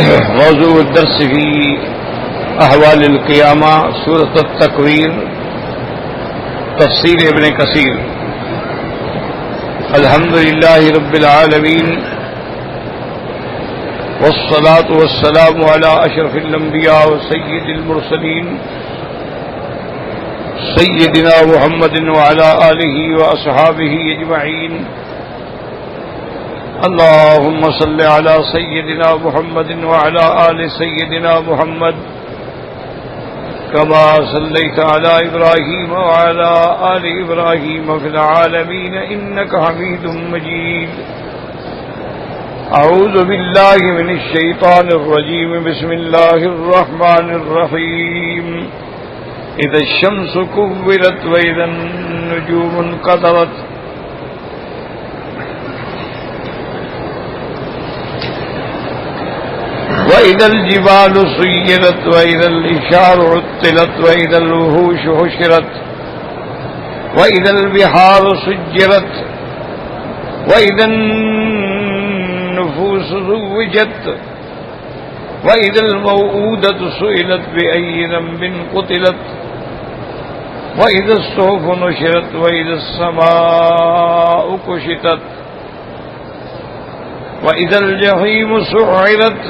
موضوع الدرس في احوال القیامہ سورۃ التکویر تفسیر ابن کثیر. الحمد للہ رب العالمین والصلاة والسلام على اشرف الانبیاء وسید المرسلین سیدنا محمد وعلى آلہ واصحابہ اجمعین. اللهم صل على سيدنا محمد وعلى آل سيدنا محمد كما صليت على إبراهيم وعلى آل إبراهيم في العالمين إنك حميد مجيد. أعوذ بالله من الشيطان الرجيم. بسم الله الرحمن الرحيم. إذا الشمس كورت وإذا النجوم انقدرت وَإِذَا الْجِبَالُ سُيِّرَتْ وَإِذَا الْعِشَارُ عُطِّلَتْ وَإِذَا الْوُحُوشُ حُشِرَتْ وَإِذَا الْبِحَارُ سُجِّرَتْ وَإِذَا النُّفُوسُ زُوِّجَتْ وَإِذَا الْمَوْءُودَةُ سُئِلَتْ بِأَيِّ ذَنبٍ قُتِلَتْ وَإِذَا الصُّحُفُ نُشِرَتْ وَإِذَا السَّمَاءُ كُشِطَتْ وَإِذَا الْجَحِيمُ سُعِّرَتْ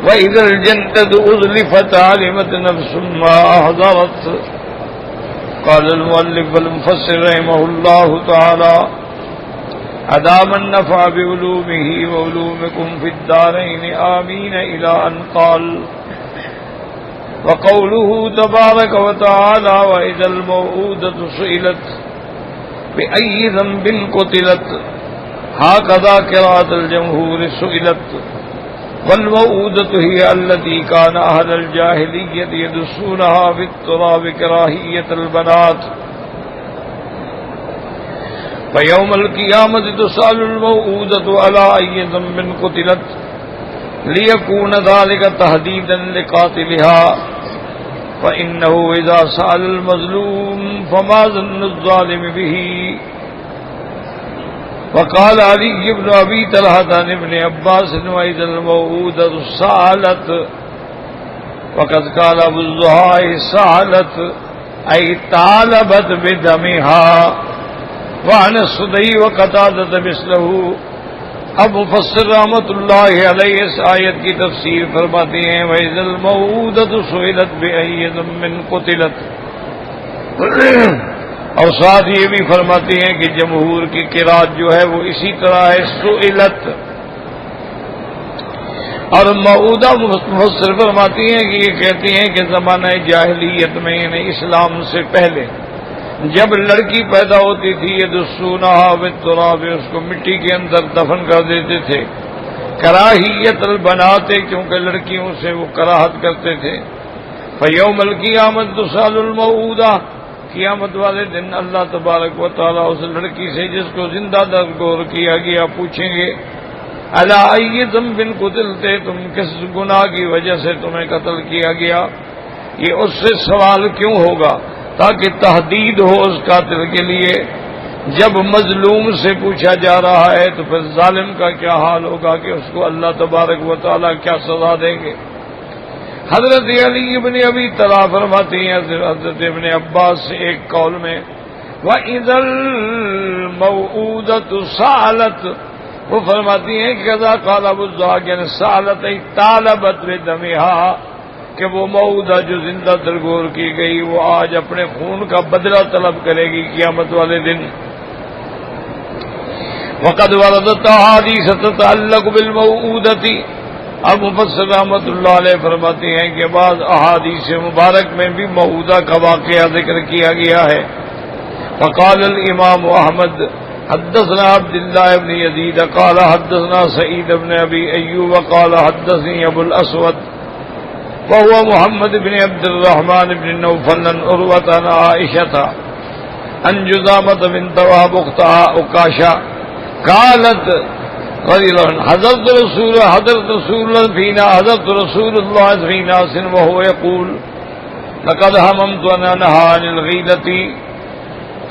وَإِذَا الْجَنَّةُ أُزْلِفَتْ عَلِمَتْ نَفْسٌ مَّا أَحْضَرَتْ. قال المؤلف والمفسر رحمه الله تعالى أدام النفع بعلومه وعلومكم في الدارين آمين إلى أن قال وقوله تبارك وتعالى وإذا الموءودة سئلت بأي ذنب قتلت هكذا قراءة الجمهور سئلت. والموءودة هي التي كان أهل الجاهلية يدسونها في التراب كراهية البنات. فيوم القيامة تسأل الموءودة على أي ذنب قتلت ليكون ذلك تهديدا لقاتلها. فإنه إذا سأل المظلوم فما ظن الظالم به. وقال علي بن أبي طلحة عن ابن عباس وإذا الموءودة سألت وقد قال أبو الزهاء سألت أي طالبت بدمها. وعن السدي وقتادة مثله. اب مفسر رحمۃ اللہ علیہ اس آیت کی تفسیر فرماتے ہیں وإذا الموءودة سئلت بأي ذنب قتلت، اور ساتھ یہ بھی فرماتے ہیں کہ جمہور کی قرات جو ہے وہ اسی طرح ہے سئلت. اور موعودہ مفسر فرماتی ہیں کہ یہ کہتے ہیں کہ زمانہ جاہلیت میں یعنی اسلام سے پہلے جب لڑکی پیدا ہوتی تھی یدسونہا بالتراب، اس کو مٹی کے اندر دفن کر دیتے تھے. کراہیت البنات، کیونکہ لڑکیوں سے وہ کراہت کرتے تھے. فیوم القیامت تسأل الموءودہ، قیامت والے دن اللہ تبارک و تعالیٰ اس لڑکی سے جس کو زندہ درگور کیا گیا پوچھیں گے الا ای ذنب قتلت، تم کس گناہ کی وجہ سے تمہیں قتل کیا گیا. یہ اس سے سوال کیوں ہوگا؟ تاکہ تحدید ہو اس قاتل کے لیے. جب مظلوم سے پوچھا جا رہا ہے تو پھر ظالم کا کیا حال ہوگا کہ اس کو اللہ تبارک و تعالیٰ کیا سزا دیں گے. حضرت علی ابن ابی طلحہ فرماتے ہیں حضرت ابن عباس سے ایک قول میں وَإِذَا الْمَوْءُودَةُ سَأَلَتْ، وہ فرماتی ہیں کہ قضا قال ابو الزہاء یعنی سألت ای طالبت بدمہا، کہ وہ موعودہ جو زندہ درگور کی گئی وہ آج اپنے خون کا بدلہ طلب کرے گی قیامت والے دن. وقد وردت احادیث تتعلق بالموءودۃ. اب مفسر رحمۃ اللہ علیہ فرماتے ہیں کہ بعض احادیث مبارک میں بھی موعودہ کا واقعہ ذکر کیا گیا ہے. فقال الامام احمد حدثنا عبد الله بن يزيد قال حدثنا سعيد بن ابي ايوب قال حدثني ابو الاسود وهو محمد بن عبد الرحمن بن نوفل عن عروة عن عائشة عن جذامة بنت وهب اخت عكاشة قالت رضي الله عنها حضرت رسول الله في ناس وهو يقول لقد هممت أن أنهى عن الغيلة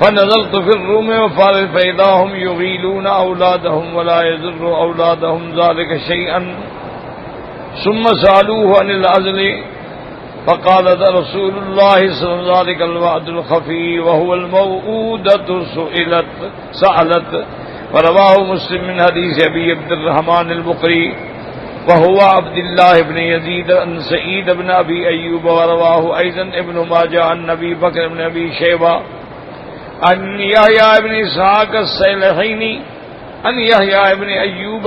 فنظرت في الروم وفارس فإذا هم يغيلون أولادهم ولا يضر أولادهم ذلك شيئا ثم سألوه عن العزل فقال رسول الله صلى الله عليه وسلم الوعد الخفي وهو الموءودة سألت. ورواه مسلم من حديث أبي عبد الرحمن البقري وهو عبد الله بن يزيد عن سعيد بن أبي أيوب. ورواه أيضا ابن ماجه عن أبي بكر بن أبي شيبة عن يحيى بن إسحاق السيلحيني عن يحيى بن أيوب.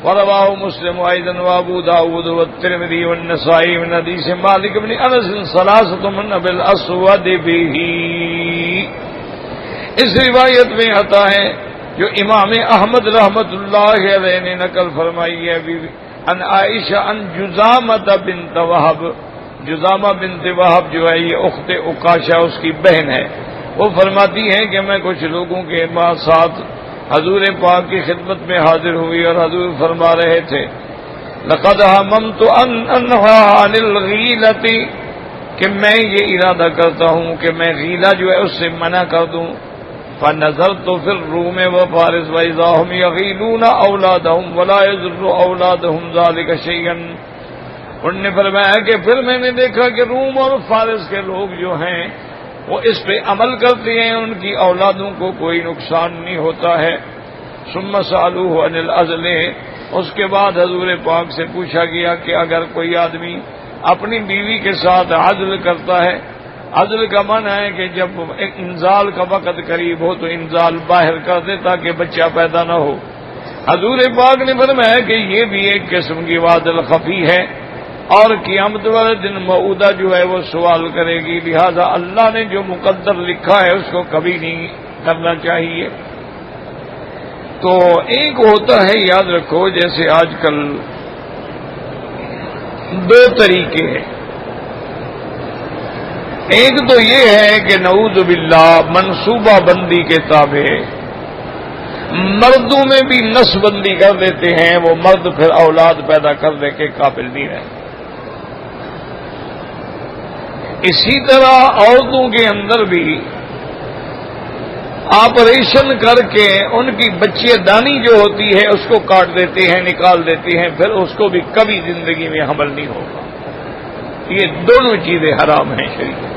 ورواه مسلم أيضا وأبو داود والترمذي والنسائي من حديث مالك بن أنس ثلاثة من أبي الأسود به. اس روایت میں آتا ہے جو امام احمد رحمت اللہ علیہ نے نقل فرمائی ہے ان عائشہ ان جزامہ بنت وہب. جزامہ بنت وہب جو ہے یہ اخت عکاشہ اس کی بہن ہے. وہ فرماتی ہیں کہ میں کچھ لوگوں کے ساتھ حضور پاک کی خدمت میں حاضر ہوئی اور حضور فرما رہے تھے لقد هممت ان انهى عن الغیلۃ کہ میں یہ ارادہ کرتا ہوں کہ میں غیلہ جو ہے اس سے منع کر دوں. فنظرت في الروم وفارس واذا هم يغيلون اولادهم ولا يضر اولادهم ذلك شيئا. انہوں نے فرمایا کہ پھر میں نے دیکھا کہ روم اور فارس کے لوگ جو ہیں وہ اس پہ عمل کرتے ہیں ان کی اولادوں کو کوئی نقصان نہیں ہوتا ہے. ثم سألوه عن العزل. اس کے بعد حضور پاک سے پوچھا گیا کہ اگر کوئی آدمی اپنی بیوی کے ساتھ عزل کرتا ہے. عزل کا معنی ہے کہ جب انزال کا وقت قریب ہو تو انزال باہر کر دے تاکہ بچہ پیدا نہ ہو. حضور پاک نے فرمایا کہ یہ بھی ایک قسم کی وعد الخفی ہے اور قیامت والے دن موعودہ جو ہے وہ سوال کرے گی. لہذا اللہ نے جو مقدر لکھا ہے اس کو کبھی نہیں کرنا چاہیے. تو ایک ہوتا ہے یاد رکھو جیسے آج کل دو طریقے ہیں. ایک تو یہ ہے کہ نعوذ باللہ منصوبہ بندی کے تابع مردوں میں بھی نس بندی کر دیتے ہیں. وہ مرد پھر اولاد پیدا کرنے کے قابل نہیں رہتے. اسی طرح عورتوں کے اندر بھی آپریشن کر کے ان کی بچے دانی جو ہوتی ہے اس کو کاٹ دیتے ہیں نکال دیتے ہیں پھر اس کو بھی کبھی زندگی میں حمل نہیں ہوگا. یہ دونوں چیزیں حرام ہیں. شریعت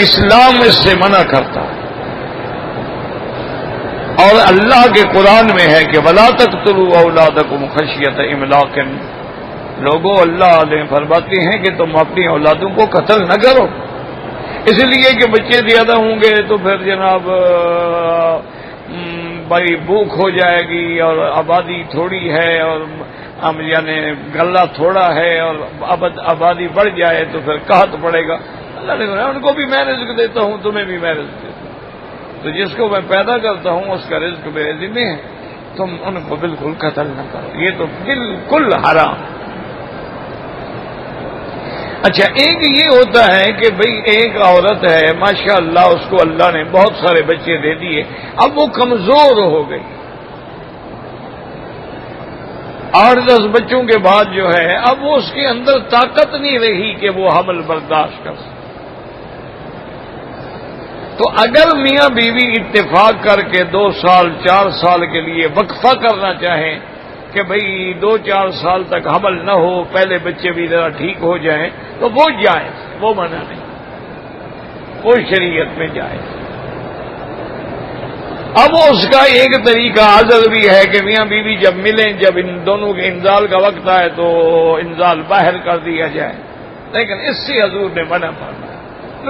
اسلام اس سے منع کرتا ہے اور اللہ کے قرآن میں ہے کہ وَلَا تَقْتُلُوا أَوْلَادَكُمْ خَشْيَةَ إِمْلَاقٍ. لوگوں اللہ علیہ فرماتے ہیں کہ تم اپنی اولادوں کو قتل نہ کرو اس لیے کہ بچے زیادہ ہوں گے تو پھر جناب بھائی بھوک ہو جائے گی اور آبادی تھوڑی ہے اور یعنی غلہ تھوڑا ہے اور آبادی بڑھ جائے تو پھر قحط پڑے گا. اللہ نے کہا ان کو بھی میں رزق دیتا ہوں تمہیں بھی میں رزق دیتا ہوں. تو جس کو میں پیدا کرتا ہوں اس کا رزق میرے ذمہ ہے. تم ان کو بالکل قتل نہ کرو. یہ تو بالکل حرام. اچھا ایک یہ ہوتا ہے کہ بھئی ایک عورت ہے ماشاءاللہ اس کو اللہ نے بہت سارے بچے دے دیے اب وہ کمزور ہو گئی 8-10 بچوں کے بعد جو ہے اب وہ اس کے اندر طاقت نہیں رہی کہ وہ حمل برداشت کر سکے. تو اگر میاں بیوی اتفاق کر کے 2 سال 4 سال کے لیے وقفہ کرنا چاہیں کہ بھئی 2-4 سال تک حمل نہ ہو پہلے بچے بھی ذرا ٹھیک ہو جائیں تو وہ جائز وہ منع نہیں وہ شریعت میں جائز. اب اس کا ایک طریقہ عزل بھی ہے کہ میاں بیوی جب ملیں جب ان دونوں کے انزال کا وقت آئے تو انزال باہر کر دیا جائے. لیکن اس سے حضور نے منع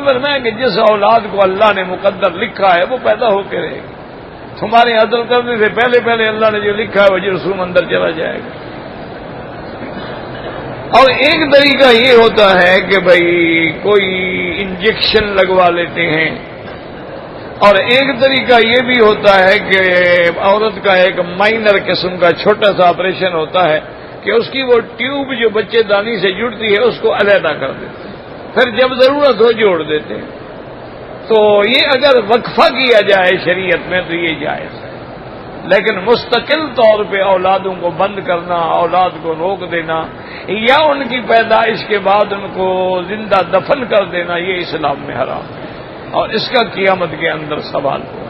فرمایا کہ جس اولاد کو اللہ نے مقدر لکھا ہے وہ پیدا ہو کے رہے گی. تمہارے عزل کرنے سے پہلے اللہ نے جو لکھا ہے وہ جرسوم اندر چلا جائے گا. اور ایک طریقہ یہ ہوتا ہے کہ بھئی کوئی انجیکشن لگوا لیتے ہیں اور ایک طریقہ یہ بھی ہوتا ہے کہ عورت کا ایک مائنر قسم کا چھوٹا سا آپریشن ہوتا ہے کہ اس کی وہ ٹیوب جو بچے دانی سے جڑتی ہے اس کو علیحدہ کر دیتے ہیں پھر جب ضرورت ہو جوڑ دیتے ہیں. تو یہ اگر وقفہ کیا جائے شریعت میں تو یہ جائز ہے. لیکن مستقل طور پہ اولادوں کو بند کرنا اولاد کو روک دینا یا ان کی پیدائش کے بعد ان کو زندہ دفن کر دینا یہ اسلام میں حرام ہے اور اس کا قیامت کے اندر سوال ہو.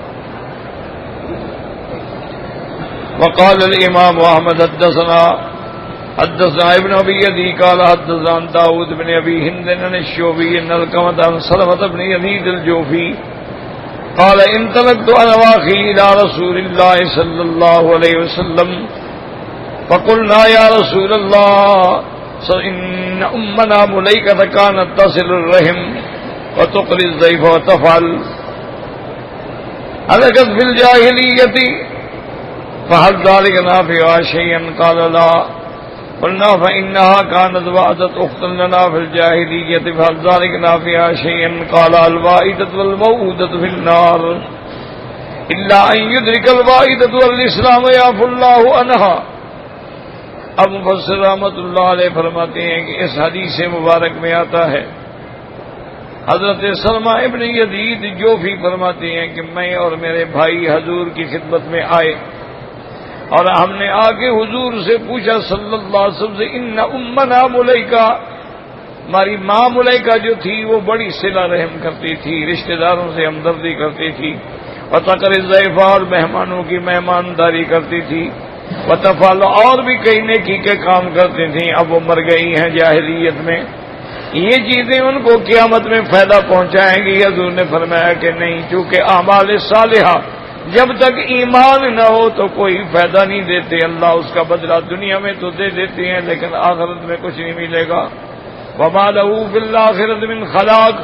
وقال الامام احمد حدثنا ابن ابي يدي قال حدثنا داود بن ابي هند عن الشعبي ان القمة عن سلمة بن يزيد الجوفي قال انطلقت انا واخي الى رسول الله صلى الله عليه وسلم فقلنا يا رسول الله ان امنا مليكة كانت تصل الرحم وتقري الضيف وتفعل هلكت في الجاهلية فهل ذلك نافعها شيئا قال لا قلنا فإنها كانت وعدت أختا لنا في الجاهلية فهل ذلك نافعها شيئا قال الوائدة والموءودة في النار إلا أن يدرك الوائدة والإسلام يعفو الله عنها. اب مفسر رحمۃ اللہ علیہ فرماتے ہیں کہ اس حدیث مبارک میں آتا ہے حضرت سلمہ ابن یزید جوفی فرماتے ہیں کہ میں اور میرے بھائی حضور کی خدمت میں آئے اور ہم نے آ کے حضور سے پوچھا صلی اللہ علیہ وسلم سے ان امنا ملیکہ، ہماری ماں ملیکہ جو تھی وہ بڑی صلہ رحم کرتی تھی، رشتہ داروں سے ہمدردی کرتی تھی، وتقر الضیف اور مہمانوں کی مہمانداری کرتی تھی، وتفعل اور بھی کئی نیکی کے کام کرتی تھیں، اب وہ مر گئی ہیں جاہلیت میں، یہ چیزیں ان کو قیامت میں فائدہ پہنچائیں گی؟ حضور نے فرمایا کہ نہیں، چونکہ اعمال صالحہ جب تک ایمان نہ ہو تو کوئی فائدہ نہیں دیتے، اللہ اس کا بدلہ دنیا میں تو دے دیتے ہیں لیکن آخرت میں کچھ نہیں ملے گا. وما له فی الآخرۃ من خلاق،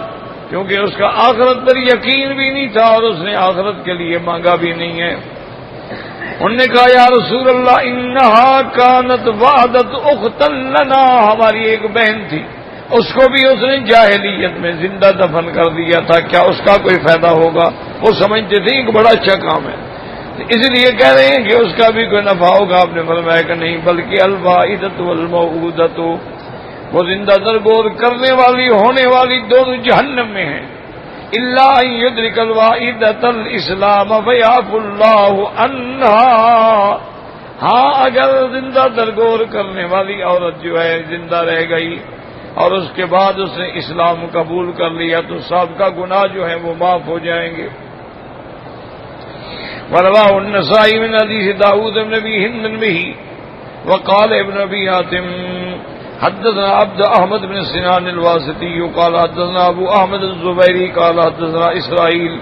کیونکہ اس کا آخرت پر یقین بھی نہیں تھا اور اس نے آخرت کے لیے مانگا بھی نہیں ہے. انہوں نے کہا یا رسول اللہ انہا کانت وعدت اختا لنا، ہماری ایک بہن تھی، اس کو بھی اس نے جاہلیت میں زندہ دفن کر دیا تھا، کیا اس کا کوئی فائدہ ہوگا؟ وہ سمجھتے تھے ایک بڑا اچھا کام ہے، اس لیے کہہ رہے ہیں کہ اس کا بھی کوئی نفع ہوگا. آپ نے فرمایا کہ نہیں، بلکہ الوائدۃ والموءودۃ، وہ زندہ درگور کرنے والی ہونے والی دونوں جہنم میں ہیں. الا ان یدرک الوائدۃ الاسلام فیعفو اللہ عنہا، ہاں اگر زندہ درگور کرنے والی عورت جو ہے زندہ رہ گئی اور اس کے بعد اس نے اسلام قبول کر لیا تو سابقہ گناہ جو ہیں وہ معاف ہو جائیں گے. ورواه النسائی من حدیث داؤد بن ابی ہند به وقال ابن ابی حاتم حدثنا عبد احمد بن سنان الواسطی قال حدثنا ابو احمد الزبیری قال حدثنا اسرائیل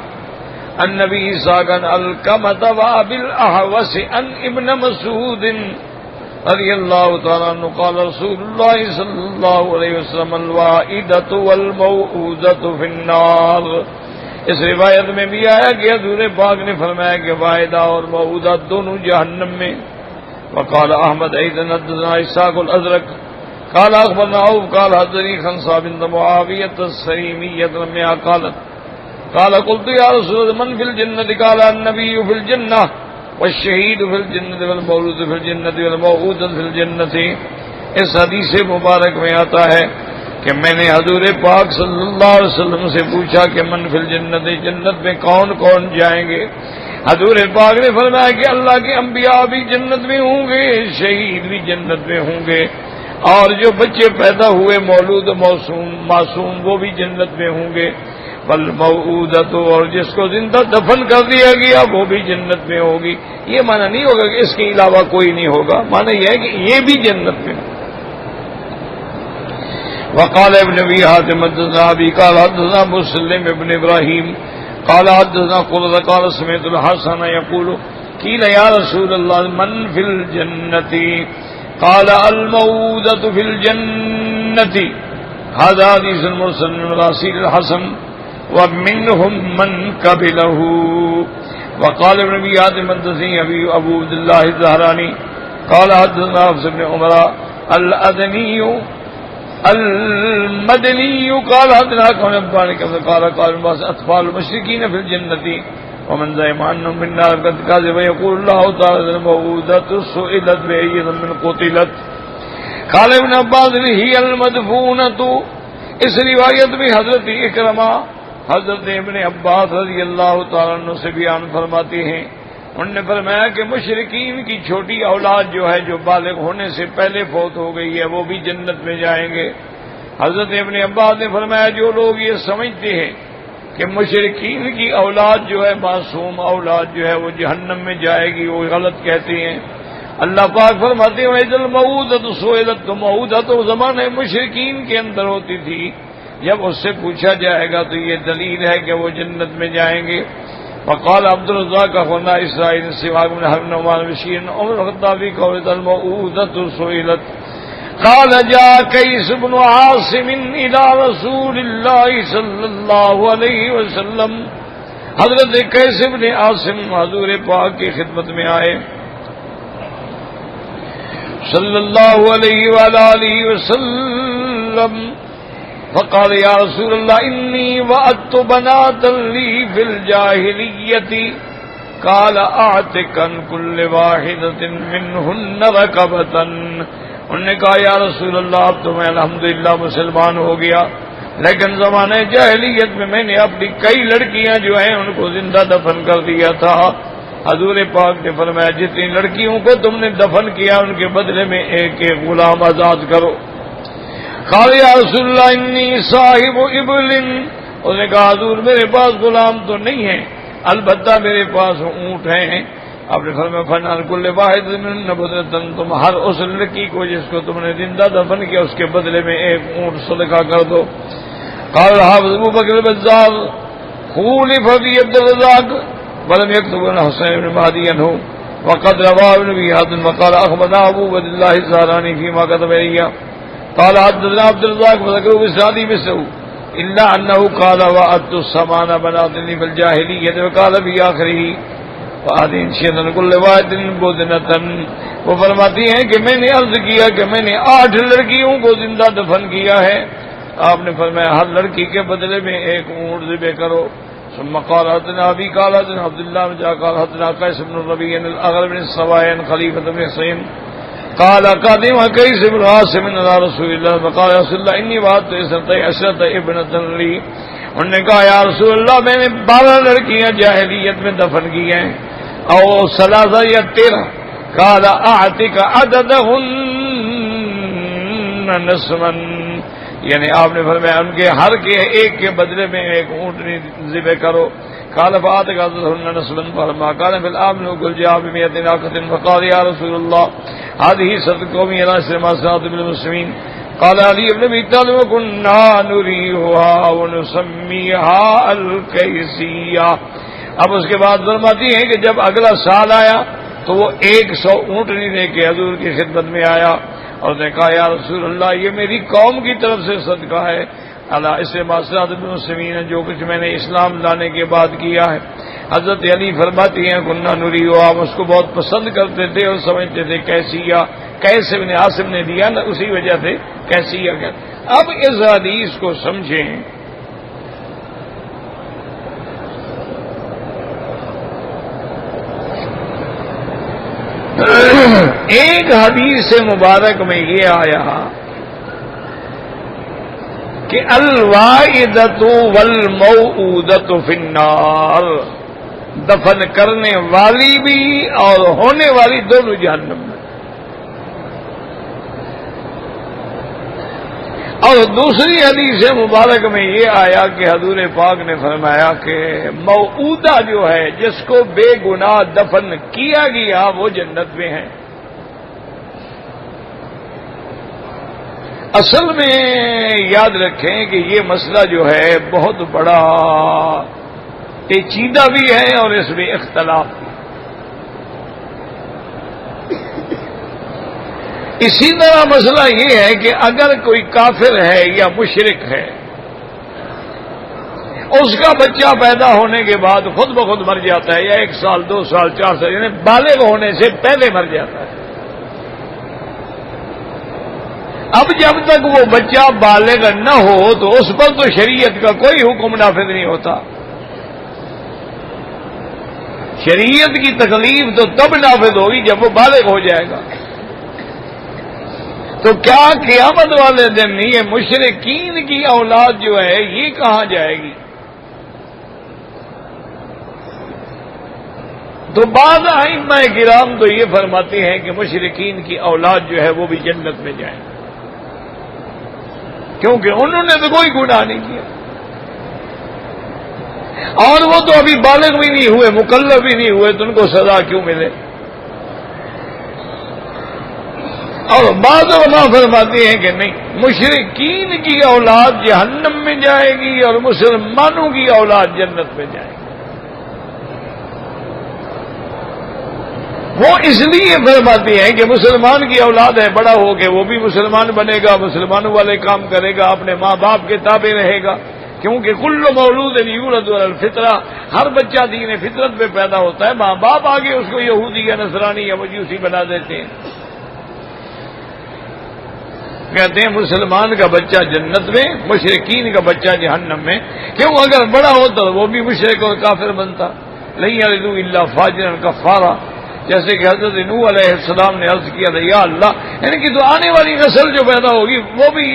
عن نبی اسحاق عن القمۃ وابی الاحوص عن ابن مسعود رضی اللہ تعالیٰ عنہ قال رسول اللہ صلی اللہ علیہ وسلم الوائدۃ والموءودۃ فی النار. اس روایت میں بھی آیا کہ حضور پاک نے فرمایا کہ وائدہ اور موعودہ دونوں جہنم میں. وقال احمد ایضا حدثنا اسحاق الازرق قال اخبرنا عوف قال حدثني خنسا بنت معاویہ السریمیہ رمیا قال قلت یا رسول اللہ من فی الجنۃ قال النبی فی الجنہ والشہید فی الجنۃ والمولود فی الجنۃ والموعود فی الجنۃ. اس حدیث مبارک میں آتا ہے کہ میں نے حضور پاک صلی اللہ علیہ وسلم سے پوچھا کہ من فی الجنۃ، جنت میں کون کون جائیں گے؟ حضور پاک نے فرمایا کہ اللہ کے انبیاء بھی جنت میں ہوں گے، شہید بھی جنت میں ہوں گے، اور جو بچے پیدا ہوئے مولود معصوم وہ بھی جنت میں ہوں گے. والموءودۃ، اور جس کو زندہ دفن کر دیا گیا وہ بھی جنت میں ہوگی. یہ معنی نہیں ہوگا کہ اس کے علاوہ کوئی نہیں ہوگا، معنی یہ ہے کہ یہ بھی جنت میں. وقال ابن ابي حاتم حدثنا ابي قال حدثنا مسلم ابن ابراهيم قال حدثنا قال قال سمعت الحسن يقول قيل يا رسول الله من في الجنة قال الموءودة في الجنة. هذا حديث مرسل من راسل الحسن ومنهم من قبله. وقال ابن ابي حاتم حدثني ابو عبد الله الزهراني قال حدثنا حفص بن عمر الادني المدني قال حدثنا كون ابان قال الناس اطفال المشركين في الجنة ومن زعم انهم من النار قد كذب ويقول الله تعالى الموءودة سئلت بأي ذنب قتلت. قال ابن عباس هي المدفونة. اس روایت میں حضرت اکرمہ حضرت ابن عباس رضی اللہ تعالیٰ عنہ سے بیان فرماتے ہیں، انہوں نے فرمایا کہ مشرکین کی چھوٹی اولاد جو ہے جو بالغ ہونے سے پہلے فوت ہو گئی ہے وہ بھی جنت میں جائیں گے. حضرت ابن عباس نے فرمایا جو لوگ یہ سمجھتے ہیں کہ مشرکین کی اولاد جو ہے، معصوم اولاد جو ہے وہ جہنم میں جائے گی، وہ غلط کہتے ہیں۔ اللہ پاک فرماتے ہیں وَإِذَا الْمَوْءُودَةُ سُئِلَتْ، تو موعودہ تو زمانہ مشرکین کے اندر ہوتی تھی، جب اس سے پوچھا جائے گا تو یہ دلیل ہے کہ وہ جنت میں جائیں گے۔ وقال عبد الرزاق اخونا اسرائیل سواق بن حرب نعمان بشیر عمر الخطابی قولت الموعودة سئلت قال جاء قیس بن عاصم الى رسول اللہ صلی اللہ علیہ وسلم، حضرت قیس بن عاصم حضور پاک کی خدمت میں آئے صلی اللہ علیہ وآلہ وسلم، فقال یا رسول اللہ انی وعدت بناتا لی فی الجاہلیۃ قال اعتق عن کل واحدۃ منہن رقبۃ۔ انہوں نے کہا یا رسول اللہ اب تو میں الحمدللہ مسلمان ہو گیا، لیکن زمانہ جاہلیت میں نے اپنی کئی لڑکیاں جو ہیں ان کو زندہ دفن کر دیا تھا۔ حضور پاک نے فرمایا جتنی لڑکیوں کو تم نے دفن کیا ان کے بدلے میں ایک ایک غلام آزاد کرو۔ قال یا رسول اللہ انی صاحب ابل، اس نے کہا حضور میرے پاس غلام تو نہیں ہے، البتہ میرے پاس اونٹ ہیں۔ آپ نے فرمایا فنان کل واحد منہن بدنۃ، تم ہر اس لڑکی کو جس کو تم نے زندہ دفن کیا اس کے بدلے میں ایک اونٹ صدقہ کر دو۔ قال حافظ ابو بکر البزار خولف فی عبد الرزاق ولم يكتب عن حسین بن مہدی عنہ وقد رواه ابن ابي حاتم وقال اخبرنا ابو عبد الله الزهراني فيما كتب الي قال حدثنا عبد الرزاق فذكروا باسناده مثله الا انه قال وعدت الثمان بنات في الجاهليه وقال في اخره وادين شيئا كل واحد بدنة۔ وہ فرماتی ہیں کہ میں نے عرض کیا کہ میں نے 8 لڑکیوں کو زندہ دفن کیا ہے، آپ نے فرمایا ہر لڑکی کے بدلے میں ایک اونٹ ذبح کرو۔ ثم قال حدثنا ابي قال حدثنا عبد الله بن جعفر قال حدثنا قيس بن الربيع الاغر بن السوائن خليفه بن حسين قال قدم قيس بن عاصم على رسول الله فقال يا رسول الله اني وعدت 12 ابنة لي، انہوں نے کہا یا رسول اللہ میں نے 12 لڑکیاں جاہلیت میں دفن کی ہیں، او 13 یا 13۔ قال اعتق عددهن نصفا، یعنی آپ نے فرمایا ان کے ہر کے ایک کے بدلے میں ایک اونٹنی ذبح کرو۔ قال فاعتق عددهن نصفا فلما كان في الامن قل جاء ب100 ناقة فقال يا رسول الله هذه صدقهم الى سما صراط المسلمين قال علي بن ابي طالب وكنا نريها ونسميها الكيسية۔ اب اس کے بعد فرماتی ہیں کہ جب اگلا سال آیا تو وہ 100 اونٹنی لے کے حضور کی خدمت میں آیا اور نے کہا یا رسول اللہ یہ میری قوم کی طرف سے صدقہ ہے، اللہ اس سے معصرات المسلمین جو کچھ میں نے اسلام لانے کے بعد کیا ہے۔ حضرت علی فرماتی ہیں کنہ نوری ہو، ہم اس کو بہت پسند کرتے تھے اور سمجھتے تھے کیسیا، کیسے ابن عاصم نے دیا نا اسی وجہ سے کیسیا کہتے۔ اب اس حدیث کو سمجھیں، ایک حدیث مبارک میں یہ آیا کہ الوائدۃ والموعودۃ فی النار، دفن کرنے والی بھی اور ہونے والی دونوں جہنم میں۔ اور دوسری حدیث مبارک میں یہ آیا کہ حضور پاک نے فرمایا کہ موعودہ جو ہے جس کو بے گناہ دفن کیا گیا وہ جنت میں ہے۔ اصل میں یاد رکھیں کہ یہ مسئلہ جو ہے بہت بڑا پیچیدہ بھی ہے اور اس میں اختلاف بھی۔ اسی طرح مسئلہ یہ ہے کہ اگر کوئی کافر ہے یا مشرک ہے، اس کا بچہ پیدا ہونے کے بعد خود بخود مر جاتا ہے، یا 1 سال 2 سال 4 سال یعنی بالغ ہونے سے پہلے مر جاتا ہے۔ اب جب تک وہ بچہ بالغ نہ ہو تو اس پر تو شریعت کا کوئی حکم نافذ نہیں ہوتا۔ شریعت کی تکلیف تو تب نافذ ہوگی جب وہ بالغ ہو جائے گا۔ تو کیا قیامت والے دن یہ مشرکین کی اولاد جو ہے یہ کہاں جائے گی؟ تو بعض ائمہ کرام تو یہ فرماتے ہیں کہ مشرکین کی اولاد جو ہے وہ بھی جنت میں جائیں، کیونکہ انہوں نے تو کوئی گناہ نہیں کیا۔ اور وہ تو ابھی بالغ بھی نہیں ہوئے، مکلف بھی نہیں ہوئے، تو ان کو سزا کیوں ملے؟ اور بعض علماء فرماتے ہیں کہ نہیں، مشرکین کی اولاد جہنم میں جائے گی اور مسلمانوں کی اولاد جنت میں جائے گی۔ وہ اس لیے فرماتے ہیں کہ مسلمان کی اولاد ہے، بڑا ہو کے وہ بھی مسلمان بنے گا، مسلمانوں والے کام کرے گا، اپنے ماں باپ کے تابع رہے گا، کیونکہ کل مولود یولد علی الفطرہ، ہر بچہ دین فطرت میں پیدا ہوتا ہے، ماں باپ آگے اس کو یہودی یا نصرانی یا مجوسی بنا دیتے ہیں۔ کہتے ہیں مسلمان کا بچہ جنت میں، مشرکین کا بچہ جہنم میں، کیوں؟ اگر بڑا ہوتا تو وہ بھی مشرک اور کافر بنتا۔ لن یلدوا الا فاجرا کفارا، جیسے کہ حضرت نوح علیہ السلام نے عرض کیا تھا، یا اللہ ان کی تو آنے والی نسل جو پیدا ہوگی وہ بھی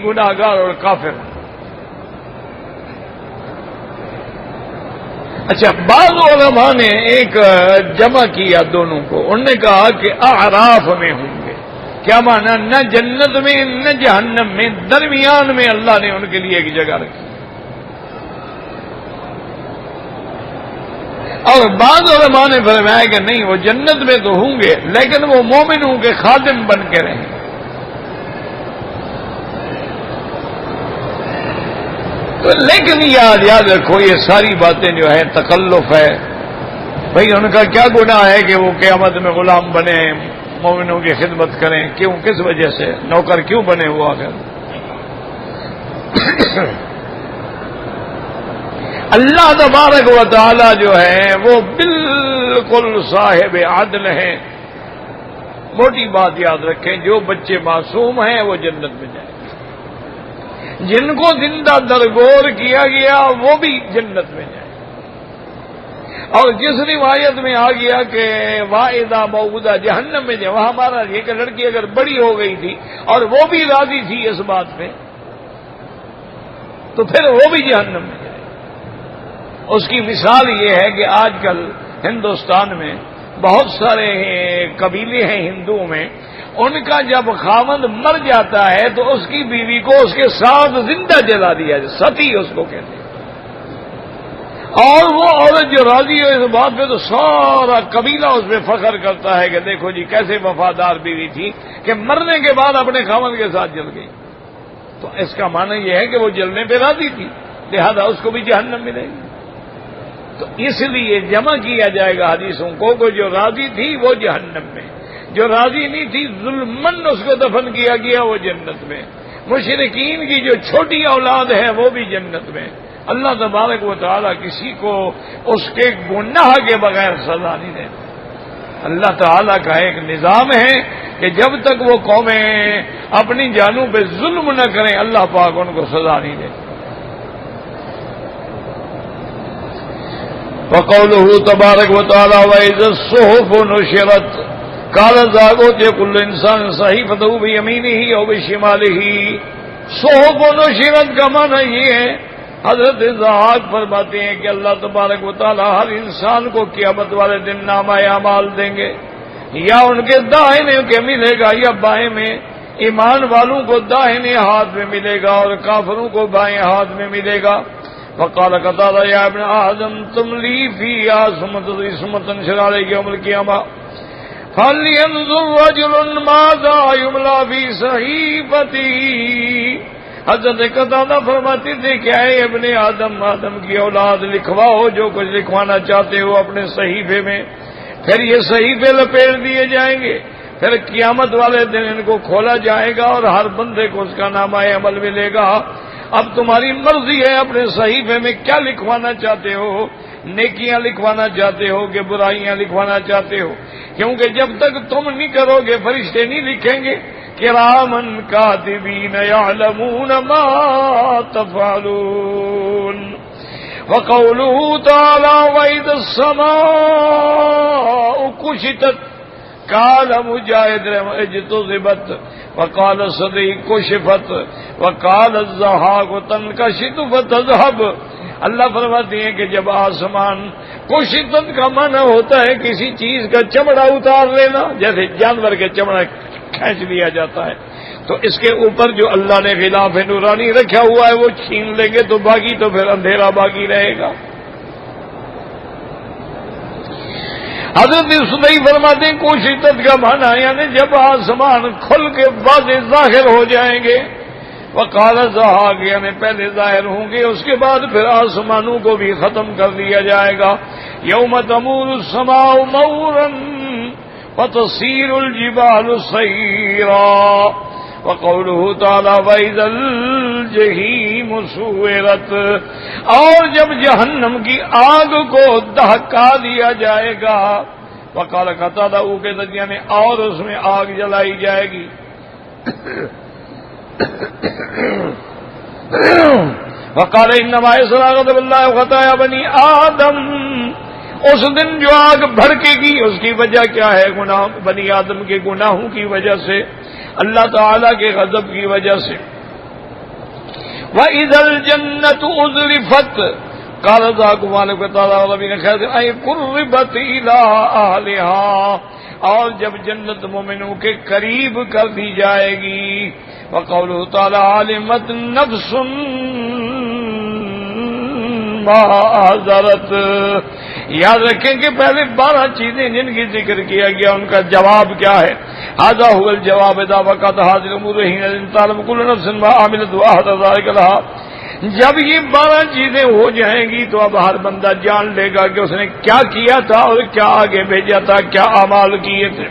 گناہگار اور کافر۔ اچھا، بعض علماء نے ایک جمع کیا دونوں کو، انہوں نے کہا کہ اعراف میں ہوں گے، کیا مانا؟ نہ جنت میں نہ جہنم میں، درمیان میں اللہ نے ان کے لیے ایک جگہ رکھی۔ اور بعض علماء نے فرمایا کہ نہیں، وہ جنت میں تو ہوں گے لیکن وہ مومنوں کے خادم بن کے رہیں۔ تو لیکن یاد رکھو، یہ ساری باتیں جو ہیں تکلف ہے، بھئی ان کا کیا گناہ ہے کہ وہ قیامت میں غلام بنے، مومنوں کی خدمت کریں؟ کیوں؟ کس وجہ سے نوکر کیوں بنے وہ آخر؟ اللہ تبارک و تعالی جو ہے وہ بالکل صاحب عدل ہیں۔ موٹی بات یاد رکھیں، جو بچے معصوم ہیں وہ جنت میں جائیں گے، جن کو زندہ درگور کیا گیا وہ بھی جنت میں جائیں گے۔ اور جس روایت میں آ گیا کہ واعدہ موعودہ جہنم میں جائے، وہاں ہمارا یہ کہ لڑکی اگر بڑی ہو گئی تھی اور وہ بھی راضی تھی اس بات پہ، تو پھر وہ بھی جہنم میں جائے۔ اس کی مثال یہ ہے کہ آج کل ہندوستان میں بہت سارے قبیلے ہیں ہندوؤں میں، ان کا جب خاوند مر جاتا ہے تو اس کی بیوی کو اس کے ساتھ زندہ جلا دیا جائے، ستی اس کو کہتے ہیں۔ اور وہ عورت جو راضی ہو اس بات پہ تو سارا قبیلہ اس پہ فخر کرتا ہے کہ دیکھو جی کیسے وفادار بیوی تھی کہ مرنے کے بعد اپنے خاوند کے ساتھ جل گئی۔ تو اس کا معنی یہ ہے کہ وہ جلنے پہ راضی تھی، لہذا اس کو بھی جہنم ملے گی۔ تو اس لیے جمع کیا جائے گا حدیثوں کو کہ جو راضی تھی وہ جہنم میں، جو راضی نہیں تھی ظلمن اس کو دفن کیا گیا وہ جنت میں، مشرکین کی جو چھوٹی اولاد ہے وہ بھی جنت میں۔ اللہ تبارک و تعالی کسی کو اس کے گناہ کے بغیر سزا نہیں دیتا۔ اللہ تعالی کا ایک نظام ہے کہ جب تک وہ قومیں اپنی جانوں پہ ظلم نہ کریں اللہ پاک ان کو سزا نہیں دیتا۔ وقوله تبارک و تعالی وَإِذَا الصُّحُفُ نُشِرَتْ قَالَ ذَاقُوتِ كُلُّ إِنسَانٍ صَحِيفَتَهُ بِيَمِينِهِ أَوْ بِشِمَالِهِ۔ صُحُفُ نُشِرَتْ کا معنی یہ ہے، حضرت ضحاک فرماتے ہیں کہ اللہ تبارک و تعالی ہر انسان کو قیامت والے دن نامہ اعمال دیں گے، یا ان کے داہنے کے ملے گا یا بائیں میں۔ ایمان والوں کو داہنے ہاتھ میں ملے گا اور کافروں کو بائیں ہاتھ میں ملے گا۔ وقال قتادہ یا ابن آدم تم لی فی سمتن شرع یوم القیامہ فلینظر رجل ماذا یملی فی صحیفتی۔ حضرت قتادہ فرماتے تھے کہ اے ابن آدم کی اولاد، لکھواؤ جو کچھ لکھوانا چاہتے ہو اپنے صحیفے میں، پھر یہ صحیفے لپیٹ دیے جائیں گے، پھر قیامت والے دن ان کو کھولا جائے گا اور ہر بندے کو اس کا نامہ عمل ملے گا۔ اب تمہاری مرضی ہے اپنے صحیفے میں کیا لکھوانا چاہتے ہو، نیکیاں لکھوانا چاہتے ہو کہ برائیاں لکھوانا چاہتے ہو، کیونکہ جب تک تم نہیں کرو گے فرشتے نہیں لکھیں گے۔ کرامن کاتبین یعلمون ما تفعلون۔ وقوله تعالی وَإِذَا السَّمَاءُ كُشِطَتْ قال مجاہد اجتذبت وقال صدیق کشفت وقال الضحاک تنکشط فتذهب۔ اللہ فرماتے ہیں کہ جب آسمان کشطت کا معنی ہوتا ہے کسی چیز کا چمڑا اتار لینا، جیسے جانور کے چمڑا کھینچ لیا جاتا ہے، تو اس کے اوپر جو اللہ نے غلاف نورانی رکھا ہوا ہے وہ چھین لیں گے تو باقی تو پھر اندھیرا باقی رہے گا۔ حضرت سدی فرماتے ہیں کوئی شدت کا معنی یعنی جب آسمان کھل کے واضح ظاہر ہو جائیں گے، وقال زہاق یعنی پہلے ظاہر ہوں گے، اس کے بعد پھر آسمانوں کو بھی ختم کر دیا جائے گا. یوم تمور السماء مورا وتصیر الجبال سیرا. وقوله تعالی وَإِذَا الْجَحِيمُ سُعِّرَتْ، اور جب جہنم کی آگ کو دہکا دیا جائے گا. وقال قتادہ کے ذریعے میں اور اس میں آگ جلائی جائے گی. وقال انما اسراغت باللہ خطایا بنی آدم، اس دن جو آگ بھڑکے گی اس کی وجہ کیا ہے؟ گناہ بنی آدم کے گناہوں کی وجہ سے، اللہ تعالی کے غضب کی وجہ سے. وَإِذَا الْجَنَّةُ أُزْلِفَتْ قَالَ ذَاكُ مَالِكُ تَعَالَى وَرَبِّنَا خَيْرٌ أَيْ قُرِّبَتْ إِلَىٰ أَهْلِهَا، اور جب جنت مومنوں کے قریب کر دی جائے گی. وَقَوْلُهُ تَعَالَى عَلِمَتْ نَفْسٌ مَا أَحْضَرَتْ. یاد رکھیں کہ پہلے 12 چیزیں جن کی ذکر کیا گیا ان کا جواب کیا ہے. هذا هو الجواب اذا وقعت هذه الامور حين تعلم كل نفس ما عملت واحد ذلك لها. جب یہ 12 چیزیں ہو جائیں گی تو اب ہر بندہ جان لے گا کہ اس نے کیا کیا تھا اور کیا آگے بھیجا تھا، کیا اعمال کیے تھے.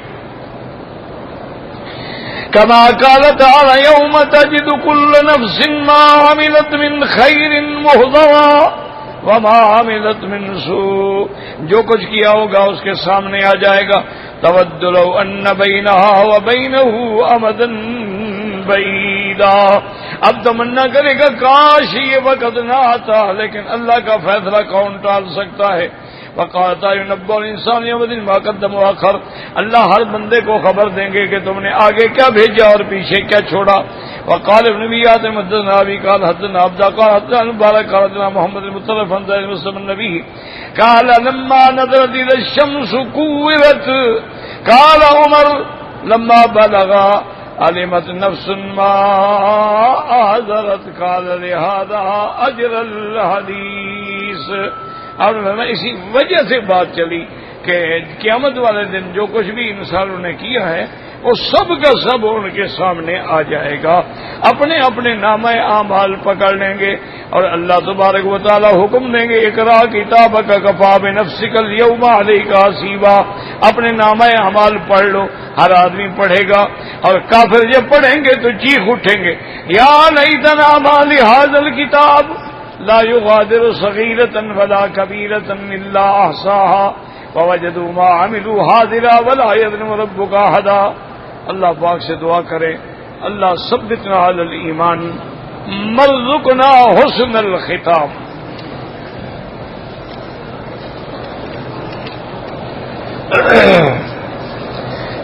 كما قال تعالى يوم تجد كل نفس ما عملت من خير محضرا وما عملت من سوء، جو کچھ کیا ہوگا اس کے سامنے آ جائے گا. تود لو ان بینہا وبینہ امدا بعیدا. اب تمنا کرے گا کاش یہ وقت نہ آتا، لیکن اللہ کا فیصلہ کون ٹال سکتا ہے. وقال ينبأ الانسان يومئذ ما قدم واخر، اللہ ہر بندے کو خبر دیں گے کہ تم نے آگے کیا بھیجا اور پیچھے کیا چھوڑا. وقال ابن نبیات حدثنا ابی قال حدثنا عبدہ قال حدثنا مبارک قال حدثنا محمد المطرف عن زید بن مسلم النبی قال لما نظرت اذا الشمس كورت قال عمر لما بلغ علمت نفس ما احضرت قال لهذا اجر الحدیث. اور اسی وجہ سے بات چلی کہ قیامت والے دن جو کچھ بھی انسانوں نے کیا ہے وہ سب کا سب ان کے سامنے آ جائے گا. اپنے اپنے نامہ اعمال پکڑ لیں گے اور اللہ تبارک و تعالی حکم دیں گے اقرا کتابک کفی بنفسک اليوم علیک حسیبا. اپنے نامہ اعمال پڑھ لو. ہر آدمی پڑھے گا اور کافر جب پڑھیں گے تو چیخ اٹھیں گے یا لیتنا ما لهذا الکتاب لا يغادر صغيرة ولا كبيرة إلا أحصاها ووجدوا ما عملوا حاضرا ولا يظلم ربك أحدا. اللہ پاک سے دعا کرے اللہ ثبتنا علی الایمان مرزقنا حسن الختام.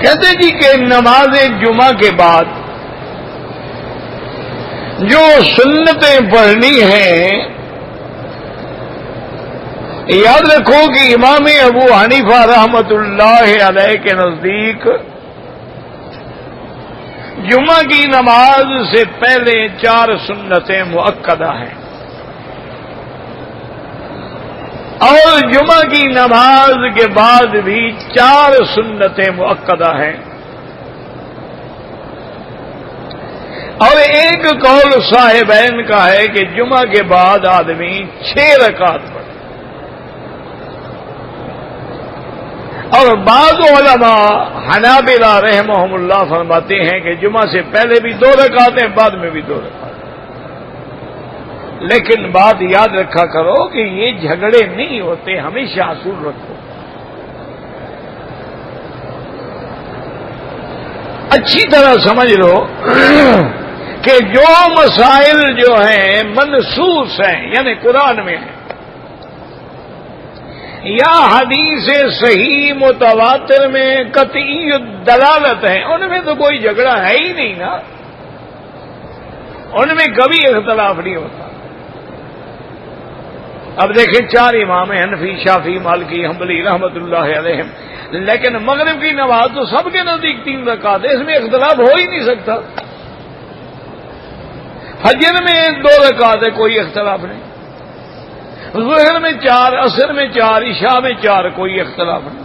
کہتے جی کہ نماز جمعہ کے بعد جو سنتیں پڑھنی ہیں، یاد رکھو کہ امام ابو حنیفہ رحمت اللہ علیہ کے نزدیک جمعہ کی نماز سے پہلے 4 سنتیں مؤکدہ ہیں اور جمعہ کی نماز کے بعد بھی 4 سنتیں مؤکدہ ہیں. اور ایک قول صاحبین کا ہے کہ جمعہ کے بعد آدمی 6 رکعت پڑھے. اور بعض علماء حنابلہ رحمہم اللہ فرماتے ہیں کہ جمعہ سے پہلے بھی 2 رکعتیں بعد میں بھی 2 رکعتیں. لیکن بات یاد رکھا کرو کہ یہ جھگڑے نہیں ہوتے، ہمیشہ اصول رکھو. اچھی طرح سمجھ لو کہ جو مسائل جو ہیں منصوص ہیں یعنی قرآن میں ہیں یا حدیث صحیح متواتر میں قطعی دلالت ہیں، ان میں تو کوئی جھگڑا ہے ہی نہیں نا، ان میں کبھی اختلاف نہیں ہوتا. اب دیکھیں 4 امام ہیں حنفی شافعی مالکی حنبلی رحمت اللہ علیہم، لیکن مغرب کی نماز تو سب کے نزدیک 3 رکعت ہے، اس میں اختلاف ہو ہی نہیں سکتا. فجر میں 2 رکعت ہے، کوئی اختلاف نہیں. ظہر میں 4، عصر میں 4، عشاء میں 4، کوئی اختلاف نہیں.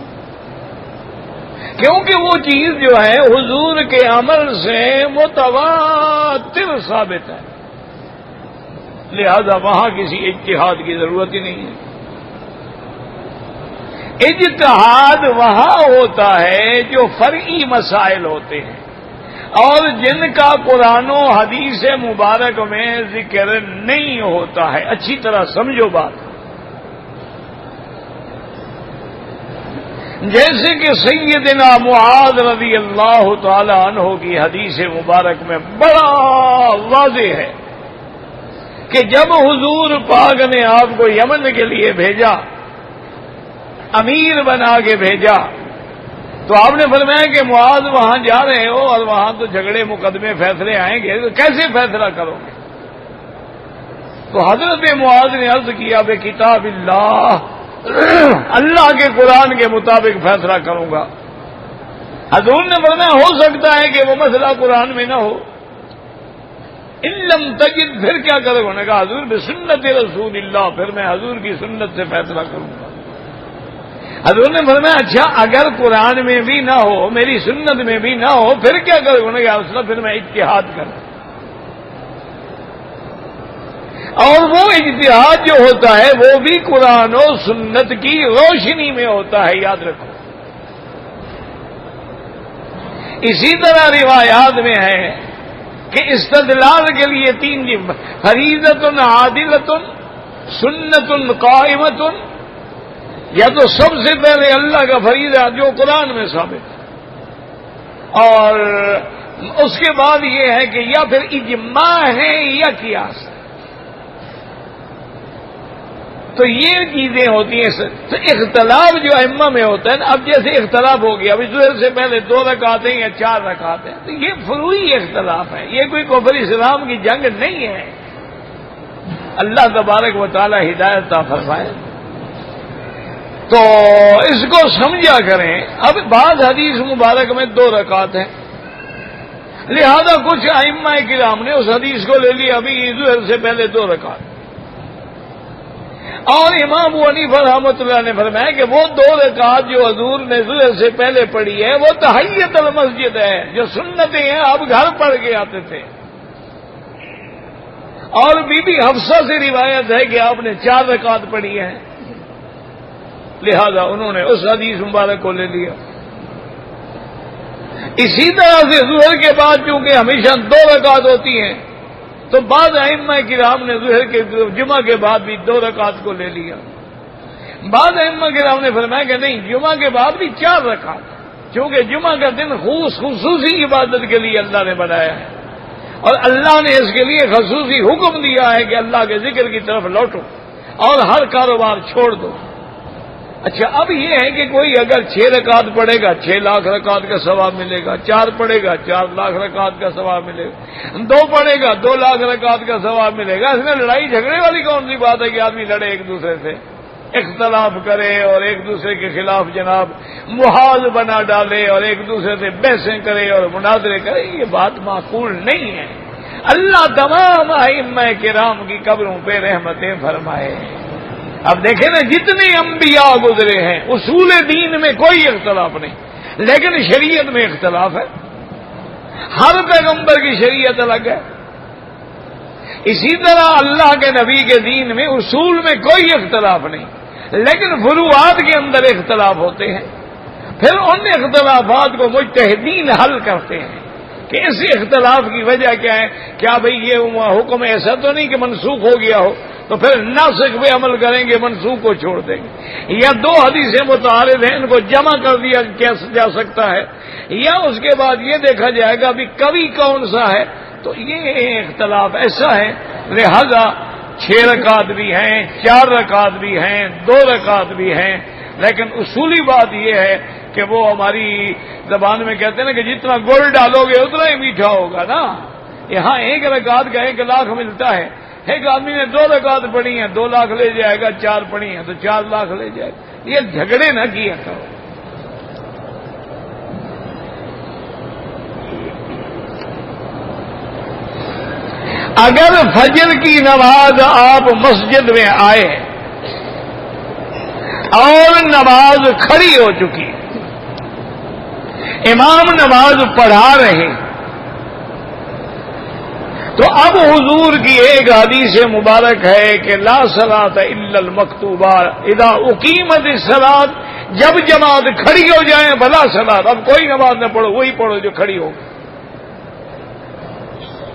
کیونکہ وہ چیز جو ہے حضور کے عمل سے متواتر ثابت ہے، لہذا وہاں کسی اجتہاد کی ضرورت ہی نہیں ہے۔ اجتہاد وہاں ہوتا ہے جو فرعی مسائل ہوتے ہیں اور جن کا قرآن و حدیث مبارک میں ذکر نہیں ہوتا ہے۔ اچھی طرح سمجھو بات، جیسے کہ سیدنا معاذ رضی اللہ تعالی عنہ کی حدیث مبارک میں بڑا واضح ہے کہ جب حضور پاک نے آپ کو یمن کے لیے بھیجا، امیر بنا کے بھیجا، تو آپ نے فرمایا کہ معاذ وہاں جا رہے ہو اور وہاں تو جھگڑے مقدمے فیصلے آئیں گے، تو کیسے فیصلہ کرو گے؟ تو حضرت معاذ نے عرض کیا بے کتاب اللہ، اللہ کے قرآن کے مطابق فیصلہ کروں گا۔ حضور نے فرمایا ہو سکتا ہے کہ وہ مسئلہ قرآن میں نہ ہو، ان لم تجد، پھر کیا کرے؟ انہوں نے کہا حضور بسنت رسول اللہ، پھر میں حضور کی سنت سے فیصلہ کروں گا۔ حضور نے فرمایا اچھا اگر قرآن میں بھی نہ ہو، میری سنت میں بھی نہ ہو، پھر کیا کرے؟ انہوں نے کہا اس پھر میں اجتہاد کروں۔ اور وہ اجتہاد جو ہوتا ہے وہ بھی قرآن و سنت کی روشنی میں ہوتا ہے، یاد رکھو۔ اسی طرح روایات میں ہے کہ استدلال کے لیے 3 فریضۃ عادلۃ، سنت قائمۃ، یا تو سب سے پہلے اللہ کا فریضہ جو قرآن میں ثابت ہے، اور اس کے بعد یہ ہے کہ یا پھر اجماع ہے یا قیاس ہے۔ تو یہ چیزیں ہوتی ہیں۔ تو اختلاف جو ائمہ میں ہوتا ہے نا، اب جیسے اختلاف ہو گیا، ابھی ظہر سے پہلے 2 رکعتیں یا 4 رکعتیں، تو یہ فروعی اختلاف ہے، یہ کوئی کفر اسلام کی جنگ نہیں ہے۔ اللہ تبارک و تعالی ہدایت عطا فرمائے، تو اس کو سمجھا کریں۔ اب بعض حدیث مبارک میں 2 رکعت ہیں، لہذا کچھ ائمہ کرام نے اس حدیث کو لے لیا ابھی ظہر سے پہلے 2 رکعت، اور امام ابو حنیفہ رحمۃ اللہ نے فرمایا کہ وہ 2 رکعت جو حضور نے ظہر سے پہلے پڑھی ہے وہ تحیت المسجد ہے، جو سنتیں ہیں آپ گھر پڑھ کے آتے تھے۔ اور بی بی حفصہ سے روایت ہے کہ آپ نے 4 رکعت پڑھی ہیں، لہذا انہوں نے اس حدیث مبارک کو لے لیا۔ اسی طرح سے ظہر کے بعد چونکہ ہمیشہ 2 رکعت ہوتی ہیں، تو بعض ائمہ کرام نے ظہر کے جمعہ کے بعد بھی 2 رکعت کو لے لیا۔ بعض ائمہ کرام نے فرمایا کہ نہیں، جمعہ کے بعد بھی 4 رکعت، کیونکہ جمعہ کا دن خصوصی عبادت کے لیے اللہ نے بنایا ہے، اور اللہ نے اس کے لیے خصوصی حکم دیا ہے کہ اللہ کے ذکر کی طرف لوٹو اور ہر کاروبار چھوڑ دو۔ اچھا اب یہ ہے کہ کوئی اگر 6 رکعت پڑھے گا 6 لاکھ رکعت کا ثواب ملے گا، 4 پڑھے گا 4 لاکھ رکعت کا ثواب ملے گا، 2 پڑھے گا 2 لاکھ رکعت کا ثواب ملے گا۔ اس میں لڑائی جھگڑے والی کون سی بات ہے کہ آدمی لڑے ایک دوسرے سے، اختلاف کرے اور ایک دوسرے کے خلاف جناب محاذ بنا ڈالے اور ایک دوسرے سے بحثیں کرے اور مناظرے کرے، یہ بات معقول نہیں ہے۔ اللہ تمام ائمہ کرام کی قبروں پہ رحمتیں فرمائے۔ اب دیکھیں نا، جتنے انبیاء گزرے ہیں اصول دین میں کوئی اختلاف نہیں، لیکن شریعت میں اختلاف ہے، ہر پیغمبر کی شریعت الگ ہے۔ اسی طرح اللہ کے نبی کے دین میں اصول میں کوئی اختلاف نہیں، لیکن فروعات کے اندر اختلاف ہوتے ہیں۔ پھر ان اختلافات کو مجتہدین حل کرتے ہیں کہ اس اختلاف کی وجہ کیا ہے، کیا بھئی یہ حکم ایسا تو نہیں کہ منسوخ ہو گیا ہو، تو پھر ناسخ پہ عمل کریں گے، منسوخ کو چھوڑ دیں گے، یا 2 حدیثیں متعارض ہیں ان کو جمع کر دیا جا سکتا ہے، یا اس کے بعد یہ دیکھا جائے گا ابھی کبھی کون سا ہے۔ تو یہ اختلاف ایسا ہے، لہذا 6 رکعت بھی ہیں، 4 رکعت بھی ہیں، 2 رکعت بھی ہیں، لیکن اصولی بات یہ ہے کہ وہ ہماری زبان میں کہتے ہیں نا کہ جتنا گڑ ڈالو گے اتنا ہی میٹھا ہوگا نا۔ یہاں 1 رکعت کا 1 لاکھ ملتا ہے، ایک آدمی نے 2 رکعت پڑھی ہیں 2 لاکھ لے جائے گا، 4 پڑھی ہیں تو 4 لاکھ لے جائے گا۔ یہ جھگڑے نہ کیا کرو۔ اگر فجر کی نماز آپ مسجد میں آئے اور نماز کھڑی ہو چکی امام نماز پڑھا رہے تو اب حضور کی ایک حدیث مبارک ہے کہ لا صلاۃ الا المکتوبہ اذا اقیمت الصلاۃ، جب جماعت کھڑی ہو جائے بلا صلاۃ، اب کوئی نماز نہ پڑھو، وہی پڑھو جو کھڑی ہو.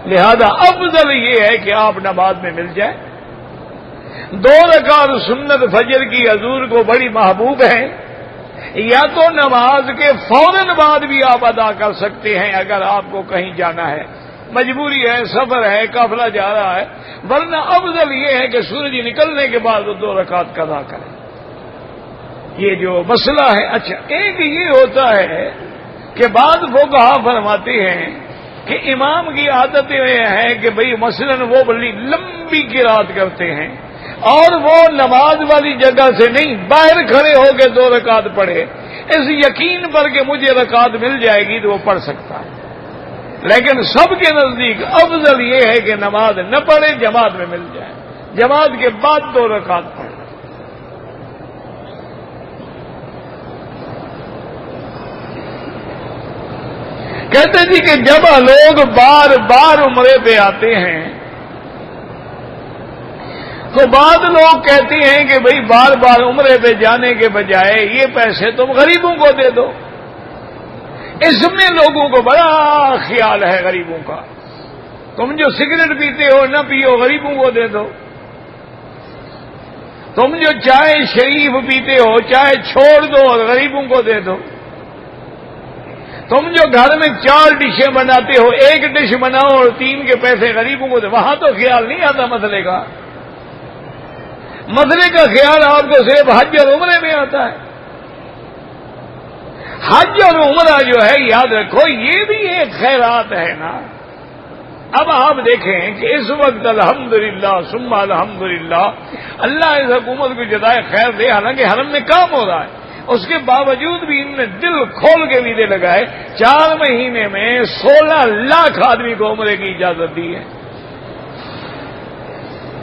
لہذا افضل یہ ہے کہ آپ نماز میں مل جائیں. 2 رکعت سنت فجر کی حضور کو بڑی محبوب ہے، یا تو نماز کے فوراً بعد بھی آپ ادا کر سکتے ہیں اگر آپ کو کہیں جانا ہے، مجبوری ہے، سفر ہے، قافلہ جا رہا ہے، ورنہ افضل یہ ہے کہ سورج نکلنے کے بعد 2 رکعت قضا کریں. یہ جو مسئلہ ہے. اچھا، ایک یہ ہوتا ہے کہ بعض فقہا فرماتے ہیں کہ امام کی عادت یہ ہے کہ بھئی مثلاً وہ بڑی لمبی قرات کرتے ہیں اور وہ نماز والی جگہ سے نہیں، باہر کھڑے ہو کے 2 رکعت پڑھے، اس یقین پر کہ مجھے رکعت مل جائے گی تو وہ پڑھ سکتا ہے. لیکن سب کے نزدیک افضل یہ ہے کہ نماز نہ پڑھے، جماعت میں مل جائے، جماعت کے بعد 2 رکعت پڑھے. کہتے جی کہ جب لوگ بار بار عمرے پہ آتے ہیں تو بعض لوگ کہتے ہیں کہ بھئی بار بار عمرے پہ جانے کے بجائے یہ پیسے تم غریبوں کو دے دو. اس میں لوگوں کو بڑا خیال ہے غریبوں کا. تم جو سگریٹ پیتے ہو نہ پیو، غریبوں کو دے دو. تم جو چائے شریف پیتے ہو چائے چھوڑ دو اور غریبوں کو دے دو. تم جو گھر میں 4 ڈشیں بناتے ہو 1 ڈش بناؤ اور 3 کے پیسے غریبوں کو دو. وہاں تو خیال نہیں آتا مسئلے کا. مسئلے کا خیال آپ کو صرف حج اور عمرے میں آتا ہے. حج اور عمرہ جو ہے یاد رکھو یہ بھی ایک خیرات ہے نا. اب آپ دیکھیں کہ اس وقت الحمدللہ ثم الحمدللہ اللہ اس حکومت کو جزائے خیر دے، حالانکہ حرم میں کام ہو رہا ہے، اس کے باوجود بھی ان نے دل کھول کے ویزے لگائے. 4 مہینے میں 16 لاکھ آدمی کو عمرے کی اجازت دی ہے.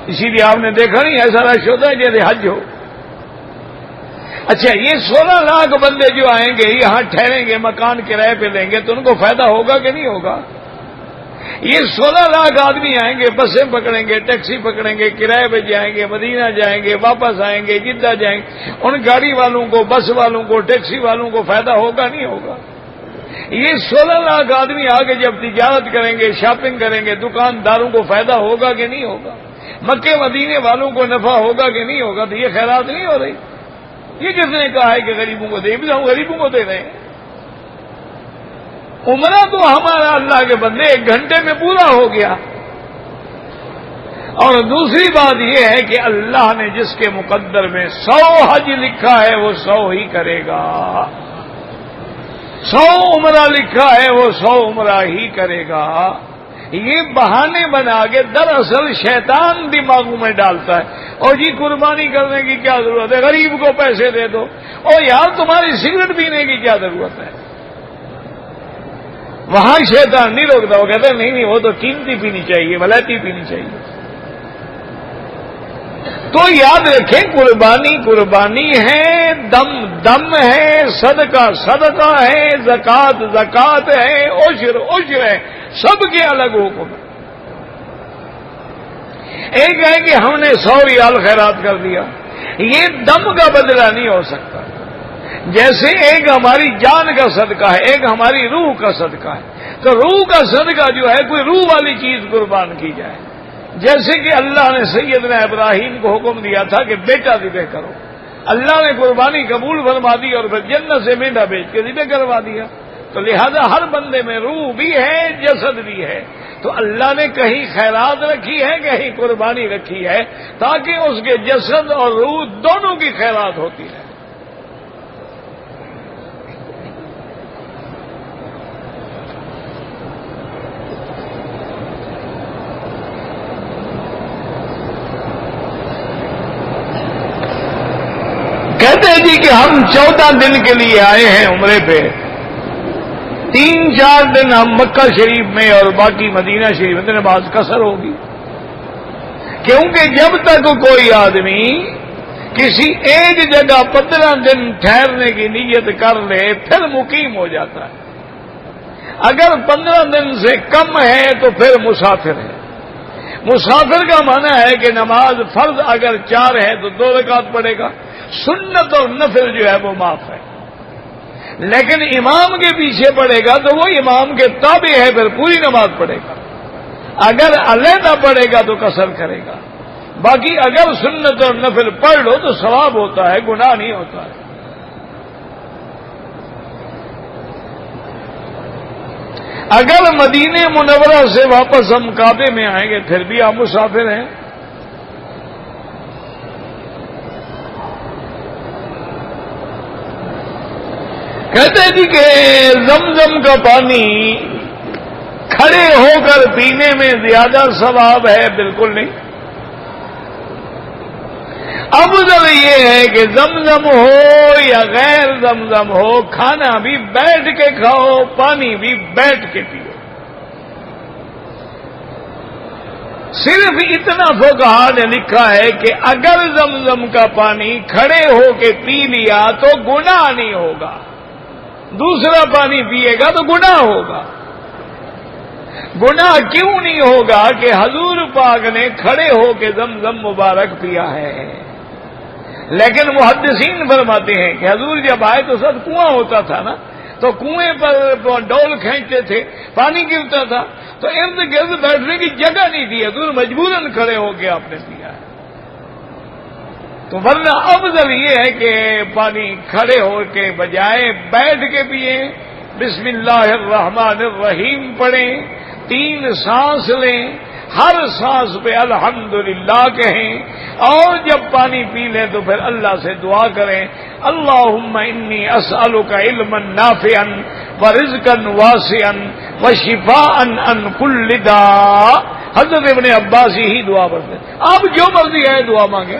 اسی لیے آپ نے دیکھا نہیں ایسا رش ہوتا ہے جیسے حج ہو. اچھا، یہ 16 لاکھ بندے جو آئیں گے یہاں ٹھہریں گے، مکان کرائے پہ لیں گے، تو ان کو فائدہ ہوگا کہ نہیں ہوگا؟ یہ 16 لاکھ آدمی آئیں گے، بسیں پکڑیں گے، ٹیکسی پکڑیں گے، کرائے پہ جائیں گے، مدینہ جائیں گے، واپس آئیں گے، جدہ جائیں گے. ان گاڑی والوں کو، بس والوں کو، ٹیکسی والوں کو فائدہ ہوگا نہیں ہوگا؟ یہ 16 لاکھ آدمی آگے جب تجارت کریں گے، شاپنگ کریں گے، دکانداروں کو فائدہ ہوگا کہ نہیں ہوگا؟ مکے مدینے والوں کو نفع ہوگا کہ نہیں ہوگا؟ تو یہ خیرات نہیں ہو رہی. یہ کس نے کہا ہے کہ غریبوں کو دے؟ بھی ہم غریبوں کو دے رہے ہیں. عمرہ تو ہمارا اللہ کے بندے 1 گھنٹے میں پورا ہو گیا. اور دوسری بات یہ ہے کہ اللہ نے جس کے مقدر میں 100 حج لکھا ہے وہ 100 ہی کرے گا. 100 عمرہ لکھا ہے وہ 100 عمرہ ہی کرے گا. یہ بہانے بنا کے دراصل شیطان دماغوں میں ڈالتا ہے. اور جی قربانی کرنے کی کیا ضرورت ہے، غریب کو پیسے دے دو. اور یار تمہاری سگریٹ پینے کی کیا ضرورت ہے؟ وہاں شیطان نہیں روکتا، وہ کہتا ہے نہیں وہ تو قیمتی پینی چاہیے، ولایتی پینی چاہیے. تو یاد رکھیں قربانی قربانی ہے، دم دم ہے، صدقہ صدقہ ہے، زکات زکات ہے، عشر عشر ہے. سب کے الگ حکم ہے. ایک ہے کہ ہم نے 100 ریال خیرات کر دیا، یہ دم کا بدلہ نہیں ہو سکتا. جیسے ایک ہماری جان کا صدقہ ہے، ایک ہماری روح کا صدقہ ہے. تو روح کا صدقہ جو ہے کوئی روح والی چیز قربان کی جائے. جیسے کہ اللہ نے سیدنا ابراہیم کو حکم دیا تھا کہ بیٹا ذبح کرو. اللہ نے قربانی قبول فرما دی اور پھر جنت سے مینڈا بیچ کے ذبح کروا دیا. تو لہذا ہر بندے میں روح بھی ہے، جسد بھی ہے. تو اللہ نے کہیں خیرات رکھی ہے، کہیں قربانی رکھی ہے، تاکہ اس کے جسد اور روح دونوں کی خیرات ہوتی ہے. کہتے ہیں جی کہ ہم 14 دن کے لیے آئے ہیں عمرے پہ. 3-4 دن ہم مکہ شریف میں اور باقی مدینہ شریف میں نماز قصر ہوگی. کیونکہ جب تک کوئی آدمی کسی ایک جگہ 15 دن ٹھہرنے کی نیت کر لے پھر مقیم ہو جاتا ہے. اگر 15 دن سے کم ہے تو پھر مسافر ہے. مسافر کا معنی ہے کہ نماز فرض اگر 4 ہے تو 2 رکعت پڑھے گا، سنت اور نفل جو ہے وہ معاف ہے. لیکن امام کے پیچھے پڑھے گا تو وہ امام کے تابع ہے، پھر پوری نماز پڑھے گا. اگر علیحدہ پڑھے گا تو قصر کرے گا. باقی اگر سنت اور نفل پڑھ لو تو ثواب ہوتا ہے، گناہ نہیں ہوتا ہے. اگر مدینہ منورہ سے واپس ہم کعبے میں آئیں گے پھر بھی آپ مسافر ہیں. کہتے ہیں جی کہ زمزم کا پانی کھڑے ہو کر پینے میں زیادہ ثواب ہے. بالکل نہیں. افضل یہ ہے کہ زمزم ہو یا غیر زمزم ہو، کھانا بھی بیٹھ کے کھاؤ، پانی بھی بیٹھ کے پیو. صرف اتنا فقہا نے لکھا ہے کہ اگر زمزم کا پانی کھڑے ہو کے پی لیا تو گناہ نہیں ہوگا، دوسرا پانی پیے گا تو گناہ ہوگا. گناہ کیوں نہیں ہوگا کہ حضور پاک نے کھڑے ہو کے زمزم مبارک پیا ہے. لیکن محدثین فرماتے ہیں کہ حضور جب آئے تو سب کنواں ہوتا تھا نا، تو کنویں پر ڈول کھینچتے تھے، پانی گرتا تھا تو ارد گرد بیٹھنے کی جگہ نہیں تھی، حضور مجبوراً کھڑے ہو کے آپ نے پیا ہے. تو ورنہ افضل یہ ہے کہ پانی کھڑے ہو کے بجائے بیٹھ کے پیئیں. بسم اللہ الرحمن الرحیم پڑھیں، 3 سانس لیں، ہر سانس پہ الحمدللہ کہیں، اور جب پانی پی لیں تو پھر اللہ سے دعا کریں، اللہم انی اسألک علما نافعا ورزقا واسعا وشفاء عن کل داء. حضرت ابن عباس ہی دعا پڑھتے ہیں. آپ جو مرضی ہے دعا مانگیں.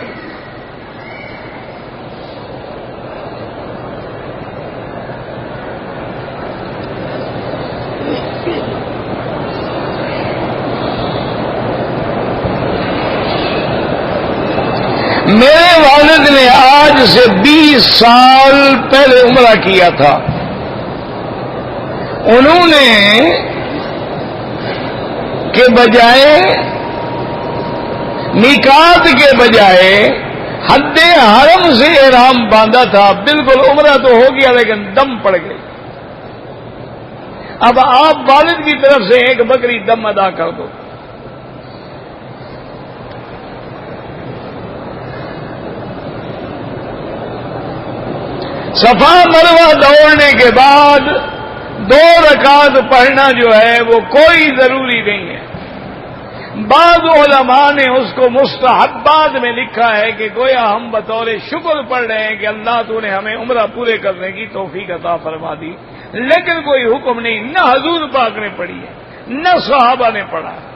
میرے والد نے آج سے 20 سال پہلے عمرہ کیا تھا. انہوں نے کے بجائے میقات کے بجائے حد حرم سے احرام باندھا تھا. بالکل عمرہ تو ہو گیا لیکن دم پڑ گئی. اب آپ والد کی طرف سے ایک بکری دم ادا کر دو. صفا مروہ دوڑنے کے بعد 2 رکعت پڑھنا جو ہے وہ کوئی ضروری نہیں ہے. بعض علماء نے اس کو مستحبات میں لکھا ہے کہ گویا ہم بطور شکر پڑھ رہے ہیں کہ اللہ تو نے ہمیں عمرہ پورے کرنے کی توفیق عطا فرما دی. لیکن کوئی حکم نہیں، نہ حضور پاک نے پڑھی ہے نہ صحابہ نے پڑھا ہے.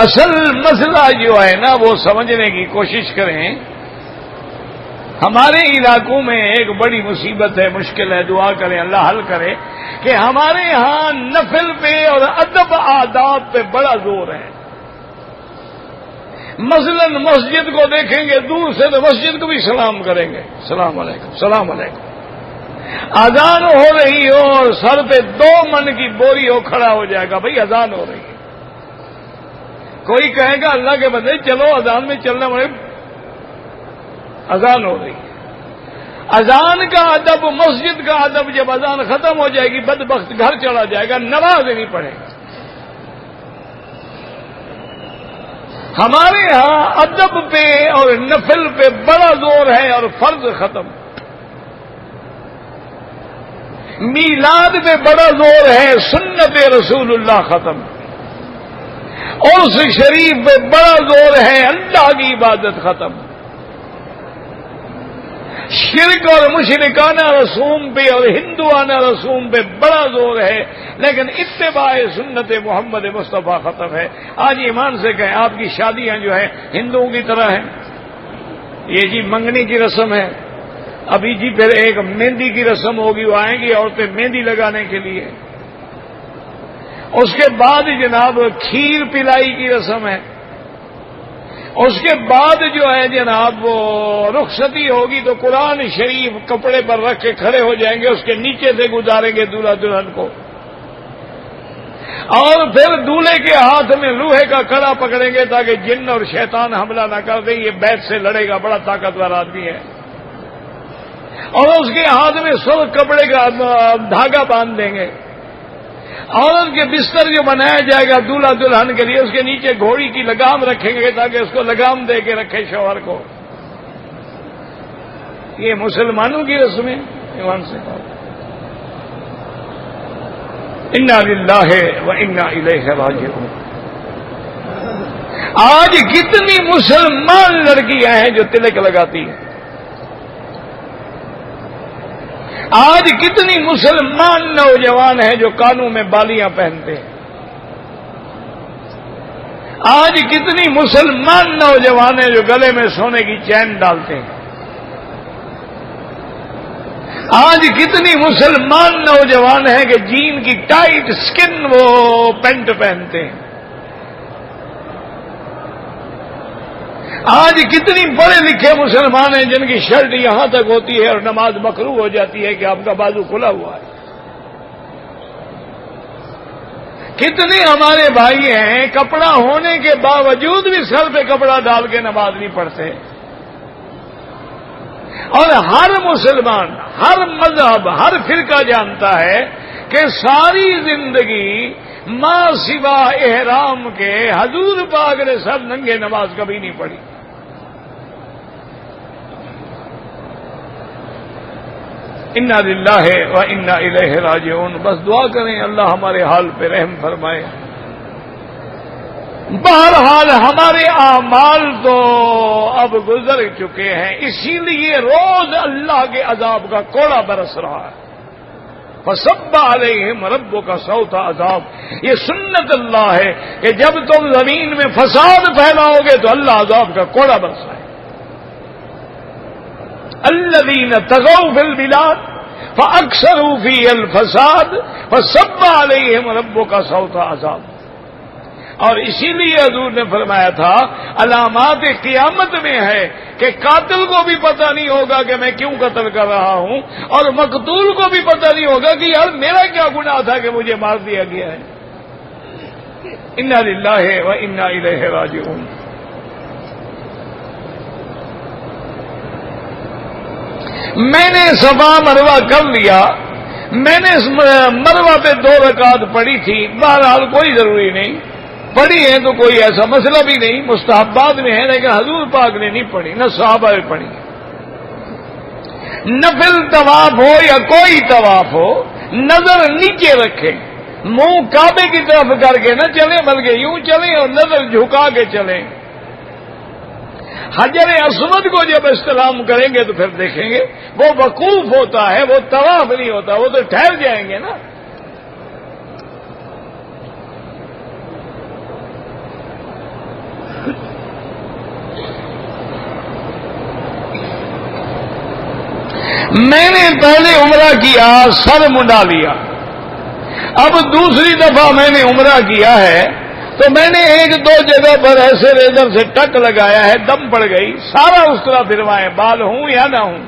اصل مسئلہ جو ہے نا وہ سمجھنے کی کوشش کریں. ہمارے علاقوں میں ایک بڑی مصیبت ہے، مشکل ہے، دعا کریں اللہ حل کرے کہ ہمارے ہاں نفل پہ اور ادب آداب پہ بڑا زور ہے. مثلا مسجد کو دیکھیں گے دور سے تو مسجد کو بھی سلام کریں گے، السلام علیکم السلام علیکم. اذان ہو رہی ہو اور سر پہ 2 من کی بوری ہو، کھڑا ہو جائے گا بھائی اذان ہو رہی ہے. کوئی کہے گا اللہ کے بندے چلو اذان میں چلنا پڑے، اذان ہو رہی ہے. اذان کا ادب، مسجد کا ادب، جب اذان ختم ہو جائے گی بدبخت گھر چلا جائے گا، نماز نہیں پڑھے گا. ہمارے ہاں ادب پہ اور نفل پہ بڑا زور ہے اور فرض ختم. میلاد پہ بڑا زور ہے، سنت رسول اللہ ختم. عرس شریف پہ بڑا زور ہے، اللہ کی عبادت ختم. شرک اور مشرکانہ رسوم پہ اور ہندوانہ رسوم پہ بڑا زور ہے، لیکن اتباع سنت محمد مصطفیٰ ختم ہے. آج ایمان سے کہیں آپ کی شادیاں جو ہیں ہندوؤں کی طرح ہیں. یہ جی منگنی کی رسم ہے، ابھی جی پھر ایک مہندی کی رسم ہوگی، وہ آئیں گی عورتیں مہندی لگانے کے لیے. اس کے بعد جناب کھیر پلائی کی رسم ہے. اس کے بعد جو ہے جناب وہ رخصتی ہوگی تو قرآن شریف کپڑے پر رکھ کے کھڑے ہو جائیں گے، اس کے نیچے سے گزاریں گے دولہا دلہن کو، اور پھر دولہے کے ہاتھ میں لوہے کا کڑا پکڑیں گے تاکہ جن اور شیطان حملہ نہ کر دیں، یہ بیت سے لڑے گا، بڑا طاقتور آدمی ہے، اور اس کے ہاتھ میں سرخ کپڑے کا دھاگا باندھ دیں گے، اور ان کے بستر جو بنایا جائے گا دولہا دلہن کے لیے، اس کے نیچے گھوڑی کی لگام رکھیں گے تاکہ اس کو لگام دے کے رکھے شوہر کو۔ یہ مسلمانوں کی رسمیں ایمان سے کہا۔ انا للہ و انا الیہ راجعون۔ آج کتنی مسلمان لڑکیاں ہیں جو تلک لگاتی ہیں، آج کتنی مسلمان نوجوان ہیں جو کانوں میں بالیاں پہنتے ہیں، آج کتنی مسلمان نوجوان ہیں جو گلے میں سونے کی چین ڈالتے ہیں، آج کتنی مسلمان نوجوان ہیں کہ جین کی ٹائٹ سکن وہ پینٹ پہنتے ہیں، آج کتنی پڑھے لکھے مسلمان ہیں جن کی شرٹ یہاں تک ہوتی ہے اور نماز مکروہ ہو جاتی ہے کہ آپ کا بازو کھلا ہوا ہے۔ کتنے ہمارے بھائی ہیں کپڑا ہونے کے باوجود بھی سر پہ کپڑا ڈال کے نماز نہیں پڑھتے، اور ہر مسلمان، ہر مذہب، ہر فرقہ جانتا ہے کہ ساری زندگی ماں سوا احرام کے حضور پاک نے سر ننگے نماز کبھی نہیں پڑھی۔ انا للہ و انا الیہ راجعون۔ بس دعا کریں اللہ ہمارے حال پہ رحم فرمائے۔ بہرحال ہمارے اعمال تو اب گزر چکے ہیں، اسی لیے روز اللہ کے عذاب کا کوڑا برس رہا ہے۔ فصب علیہم ربک صوت عذاب، یہ سنت اللہ ہے کہ جب تم زمین میں فساد پھیلاؤ گے تو اللہ عذاب کا کوڑا برسائے۔ الذین طغوا فی البلاد فاکثروا فیہا الفساد فصب علیہم ربک صوت عذاب۔ اور اسی لیے حضور نے فرمایا تھا علامات قیامت میں ہے کہ قاتل کو بھی پتہ نہیں ہوگا کہ میں کیوں قتل کر رہا ہوں، اور مقتول کو بھی پتہ نہیں ہوگا کہ یار میرا کیا گناہ تھا کہ مجھے مار دیا گیا ہے۔ انا للہ و انا الیہ راجعون۔ میں نے صفا مروہ کر لیا، میں نے مروہ پہ 2 رکعت پڑھی تھی، بہرحال کوئی ضروری نہیں، پڑھی ہے تو کوئی ایسا مسئلہ بھی نہیں، مستحبات میں ہے، لیکن حضور پاک نے نہیں پڑھی، نہ صحابہ نے پڑھی۔ نفل طواف ہو یا کوئی طواف ہو، نظر نیچے رکھیں، منہ کعبے کی طرف کر کے نہ چلیں بلکہ یوں چلیں اور نظر جھکا کے چلیں۔ حجر اسود کو جب استلام کریں گے تو پھر دیکھیں گے وہ وقوف ہوتا ہے، وہ طواف نہیں ہوتا، وہ تو ٹھہر جائیں گے نا۔ میں نے پہلے عمرہ کیا، سر منڈا لیا، اب دوسری دفعہ میں نے عمرہ کیا ہے تو میں نے 1-2 جگہ پر ایسے ریزر سے ٹک لگایا ہے، دم پڑ گئی، سارا اس طرح پھروائیں، بال ہوں یا نہ ہوں۔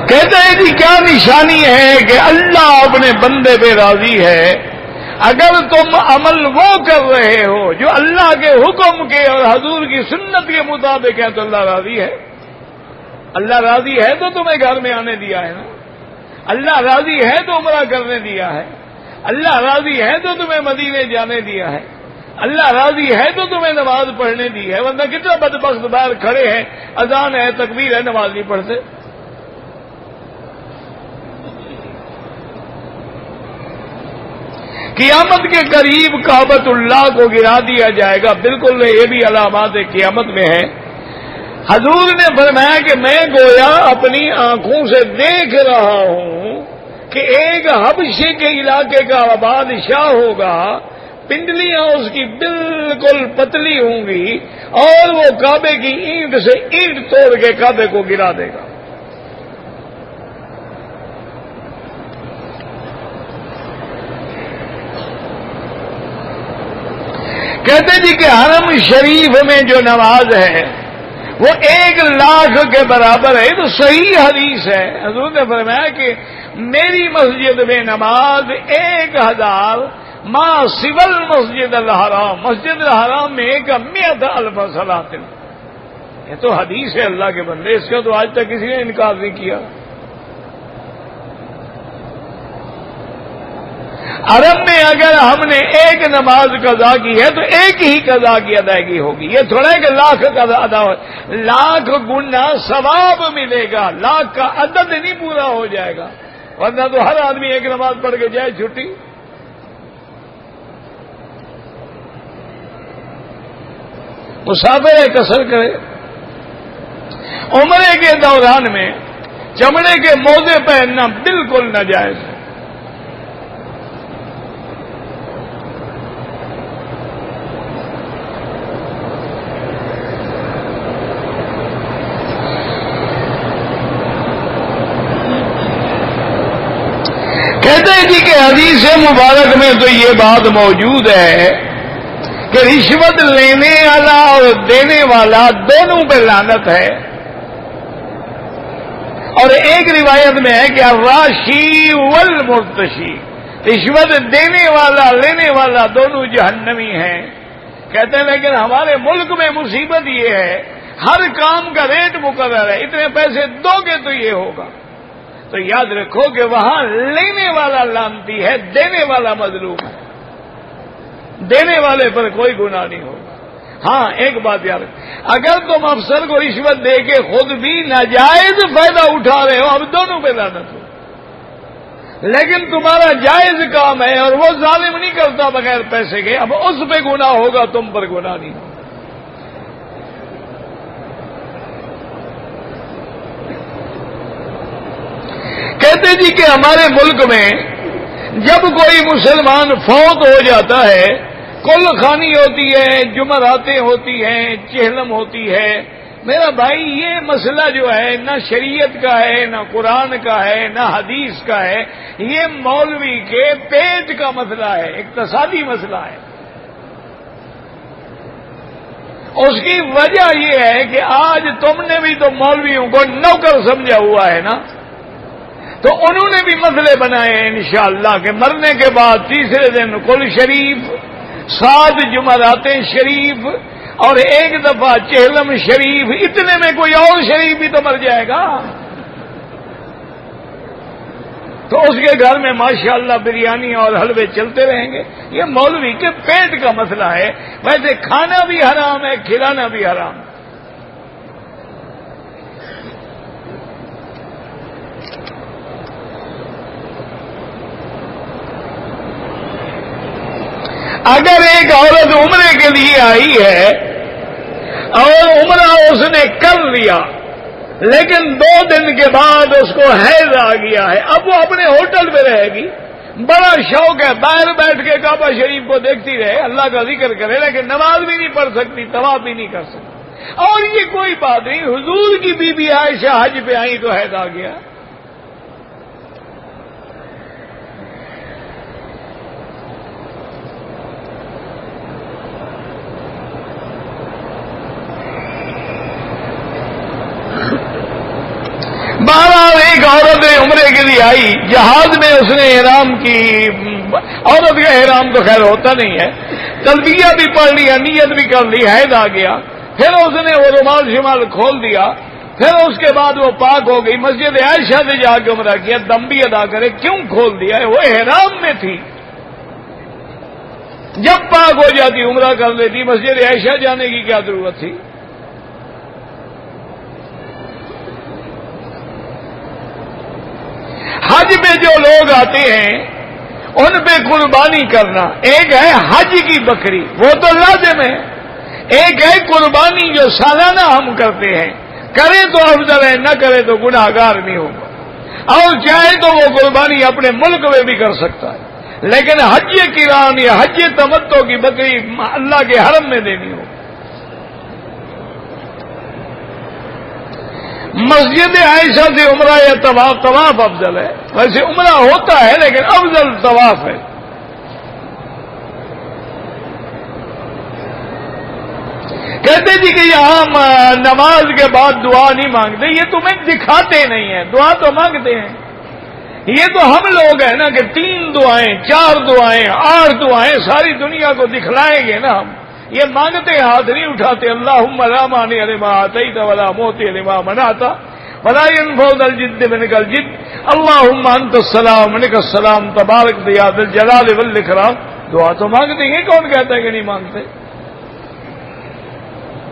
کہتے ہیں کہ کیا نشانی ہے کہ اللہ اپنے بندے پہ راضی ہے؟ اگر تم عمل وہ کر رہے ہو جو اللہ کے حکم کے اور حضور کی سنت کے مطابق ہے تو اللہ راضی ہے۔ اللہ راضی ہے تو تمہیں گھر میں آنے دیا ہے نا، اللہ راضی ہے تو عمرہ کرنے دیا ہے، اللہ راضی ہے تو تمہیں مدینے جانے دیا ہے، اللہ راضی ہے تو تمہیں نماز پڑھنے دی ہے، ورنہ کتنا بدبخت باہر کھڑے ہیں، اذان ہے، تکبیر ہے، نماز نہیں پڑھتے۔ قیامت کے قریب کعبۃ اللہ کو گرا دیا جائے گا، بالکل یہ بھی علامات قیامت میں ہے۔ حضور نے فرمایا کہ میں گویا اپنی آنکھوں سے دیکھ رہا ہوں کہ ایک حبشے کے علاقے کا بادشاہ ہوگا، پنڈلیاں اس کی بالکل پتلی ہوں گی، اور وہ کعبے کی اینٹ سے اینٹ توڑ کے کعبے کو گرا دے گا۔ کہتے جی کہ حرم شریف میں جو نماز ہے وہ 1,00,000 کے برابر ہے. تو صحیح حدیث ہے. حضور نے فرمایا کہ میری مسجد میں نماز 1,000 ما سول مسجد الحرام، مسجد الحرام میں 100,000 صلاۃ. یہ تو حدیث ہے اللہ کے بندے، اس کا تو آج تک کسی نے انکار نہیں کیا. حرم میں اگر ہم نے ایک نماز قضا کی ہے تو ایک ہی قضا کی ادائیگی ہوگی. یہ تھوڑا ہے کہ 1,00,000 قضا ادا ہو، 1,00,000 گنا ثواب ملے گا، 1,00,000 کا عدد نہیں پورا ہو جائے گا. ورنہ تو ہر آدمی ایک نماز پڑھ کے جائے چھٹی. مسافر قصر کرے. عمرے کے دوران میں چمڑے کے موزے پہننا بالکل ناجائز ہے. کہتے ہیں جی کہ حدیث مبارک میں تو یہ بات موجود ہے کہ رشوت لینے والا اور دینے والا دونوں پہ لعنت ہے. اور ایک روایت میں ہے کہ الراشی والمرتشی، رشوت دینے والا لینے والا دونوں جہنمی ہیں. کہتے ہیں لیکن ہمارے ملک میں مصیبت یہ ہے ہر کام کا ریٹ مقرر ہے، اتنے پیسے دو گے تو یہ ہوگا. تو یاد رکھو کہ وہاں لینے والا لعنتی ہے، دینے والا مظلوم ہے. دینے والے پر کوئی گناہ نہیں ہوگا. ہاں ایک بات یاد رکھو، اگر تم افسر کو رشوت دے کے خود بھی ناجائز فائدہ اٹھا رہے ہو اب دونوں پہ لعنت ہو. لیکن تمہارا جائز کام ہے اور وہ ظالم نہیں کرتا بغیر پیسے کے، اب اس پہ گناہ ہوگا تم پر گناہ نہیں ہوگا. کہتے جی کہ ہمارے ملک میں جب کوئی مسلمان فوت ہو جاتا ہے، کل خانی ہوتی ہے، جمعراتیں ہوتی ہیں، چہلم ہوتی ہے. میرا بھائی یہ مسئلہ جو ہے نہ شریعت کا ہے، نہ قرآن کا ہے، نہ حدیث کا ہے، یہ مولوی کے پیٹ کا مسئلہ ہے، اقتصادی مسئلہ ہے. اس کی وجہ یہ ہے کہ آج تم نے بھی تو مولویوں کو نوکر سمجھا ہوا ہے نا، تو انہوں نے بھی مسئلے بنائے ہیں انشاءاللہ کہ مرنے کے بعد تیسرے دن کل شریف، 7 جمعراتیں شریف اور ایک دفعہ چہلم شریف، اتنے میں کوئی اور شریف بھی تو مر جائے گا. تو اس کے گھر میں ماشاءاللہ بریانی اور حلوے چلتے رہیں گے. یہ مولوی کے پیٹ کا مسئلہ ہے. ویسے کھانا بھی حرام ہے، کھلانا بھی حرام ہے. اگر ایک عورت عمرے کے لیے آئی ہے اور عمرہ اس نے کر لیا لیکن 2 دن کے بعد اس کو حیض آ گیا ہے، اب وہ اپنے ہوٹل میں رہے گی، بڑا شوق ہے باہر بیٹھ کے کعبہ شریف کو دیکھتی رہے، اللہ کا ذکر کرے، لیکن نماز بھی نہیں پڑھ سکتی، طواف بھی نہیں کر سکتی. اور یہ کوئی بات نہیں، حضور کی بی بی عائشہ حج پہ آئی تو حیض آ گیا. بہرحال ایک عورت عمرے کے لیے آئی، جہاز میں اس نے احرام کی، عورت کا احرام تو خیر ہوتا نہیں ہے، تلبیہ بھی پڑھ لیا، نیت بھی کر لی، حیض آ گیا، پھر اس نے وہ رومال شمال کھول دیا، پھر اس کے بعد وہ پاک ہو گئی، مسجد عائشہ سے جا کے عمرہ کیا، دم بھی ادا کرے. کیوں کھول دیا ہے؟ وہ احرام میں تھی، جب پاک ہو جاتی عمرہ کر لیتی، مسجد عائشہ جانے کی کیا ضرورت تھی؟ حج میں جو لوگ آتے ہیں ان پہ قربانی کرنا، ایک ہے حج کی بکری، وہ تو لازم ہے، ایک ہے قربانی جو سالانہ ہم کرتے ہیں، کرے تو افضل ہے، نہ کرے تو گناہگار نہیں ہوگا. اور چاہے تو وہ قربانی اپنے ملک میں بھی کر سکتا ہے، لیکن حج کران یا حج تمتع کی بکری اللہ کے حرم میں دینی ہوگی. مسجد عائشہ سے عمرہ یا طواف، طواف افضل ہے، ویسے عمرہ ہوتا ہے لیکن افضل طواف ہے. کہتے جی کہ یہاں نماز کے بعد دعا نہیں مانگتے، یہ تمہیں دکھاتے نہیں ہیں، دعا تو مانگتے ہیں۔ یہ تو ہم لوگ ہیں نا کہ 3 دعائیں 4 دعائیں 8 دعائیں ساری دنیا کو دکھلائیں گے نا ہم، یہ مانگتے ہاتھ نہیں اٹھاتے۔ اللہم لا مانع لما اعطیت ولا معطی لما منعت ولا ينفع ذا الجد منک الجد اللہم انت السلام منک السلام تبارک یا ذا الجلال والاکرام۔ دعا تو مانگتے ہیں، کون کہتا ہے کہ نہیں مانگتے؟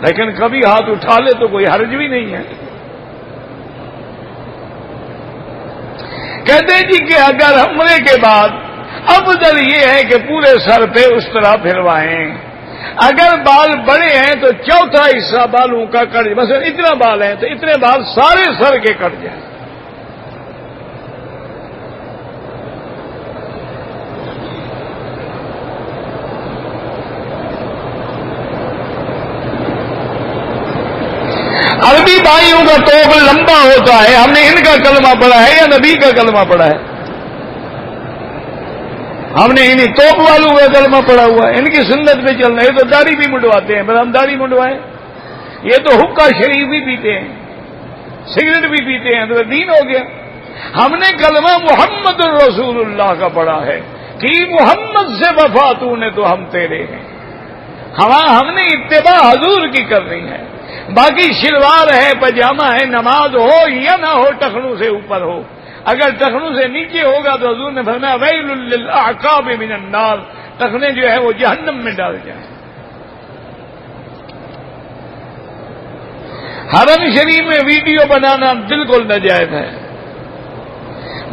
لیکن کبھی ہاتھ اٹھا لے تو کوئی حرج بھی نہیں ہے۔ کہتے ہیں جی کہ اگر عمرے کے بعد افضل یہ ہے کہ پورے سر پہ اس طرح پھروائیں، اگر بال بڑے ہیں تو چوتھا حصہ بالوں کا کٹ جائے، مثلا اتنا بال ہے تو اتنے بال سارے سر کے کٹ جائیں۔ عربی بھائیوں کا توپ لمبا ہوتا ہے، ہم نے ان کا کلمہ پڑھا ہے یا نبی کا کلمہ پڑھا ہے؟ ہم نے انہیں توپ والوں کا کلمہ پڑھا ہوا ہے، ان کی سنت پہ چلنا ہے۔ یہ تو داڑھی بھی منڈواتے ہیں، بس ہم داڑھی منڈوائیں؟ یہ تو حقہ شریف بھی پیتے ہیں، سگریٹ بھی پیتے ہیں، تو دین ہو گیا۔ ہم نے کلمہ محمد الرسول اللہ کا پڑھا ہے کہ محمد سے وفا تو نے تو ہم تیرے ہیں۔ ہم نے اتباع حضور کی کرنی ہے، باقی شلوار ہے پاجامہ ہے، نماز ہو یا نہ ہو، ٹخنوں سے اوپر ہو، اگر ٹخنوں سے نیچے ہوگا تو حضور نے فرمایا ویل للاعقاب من النار، ٹخنے جو ہے وہ جہنم میں ڈال جائیں۔ حرم شریف میں ویڈیو بنانا بالکل ناجائز ہے۔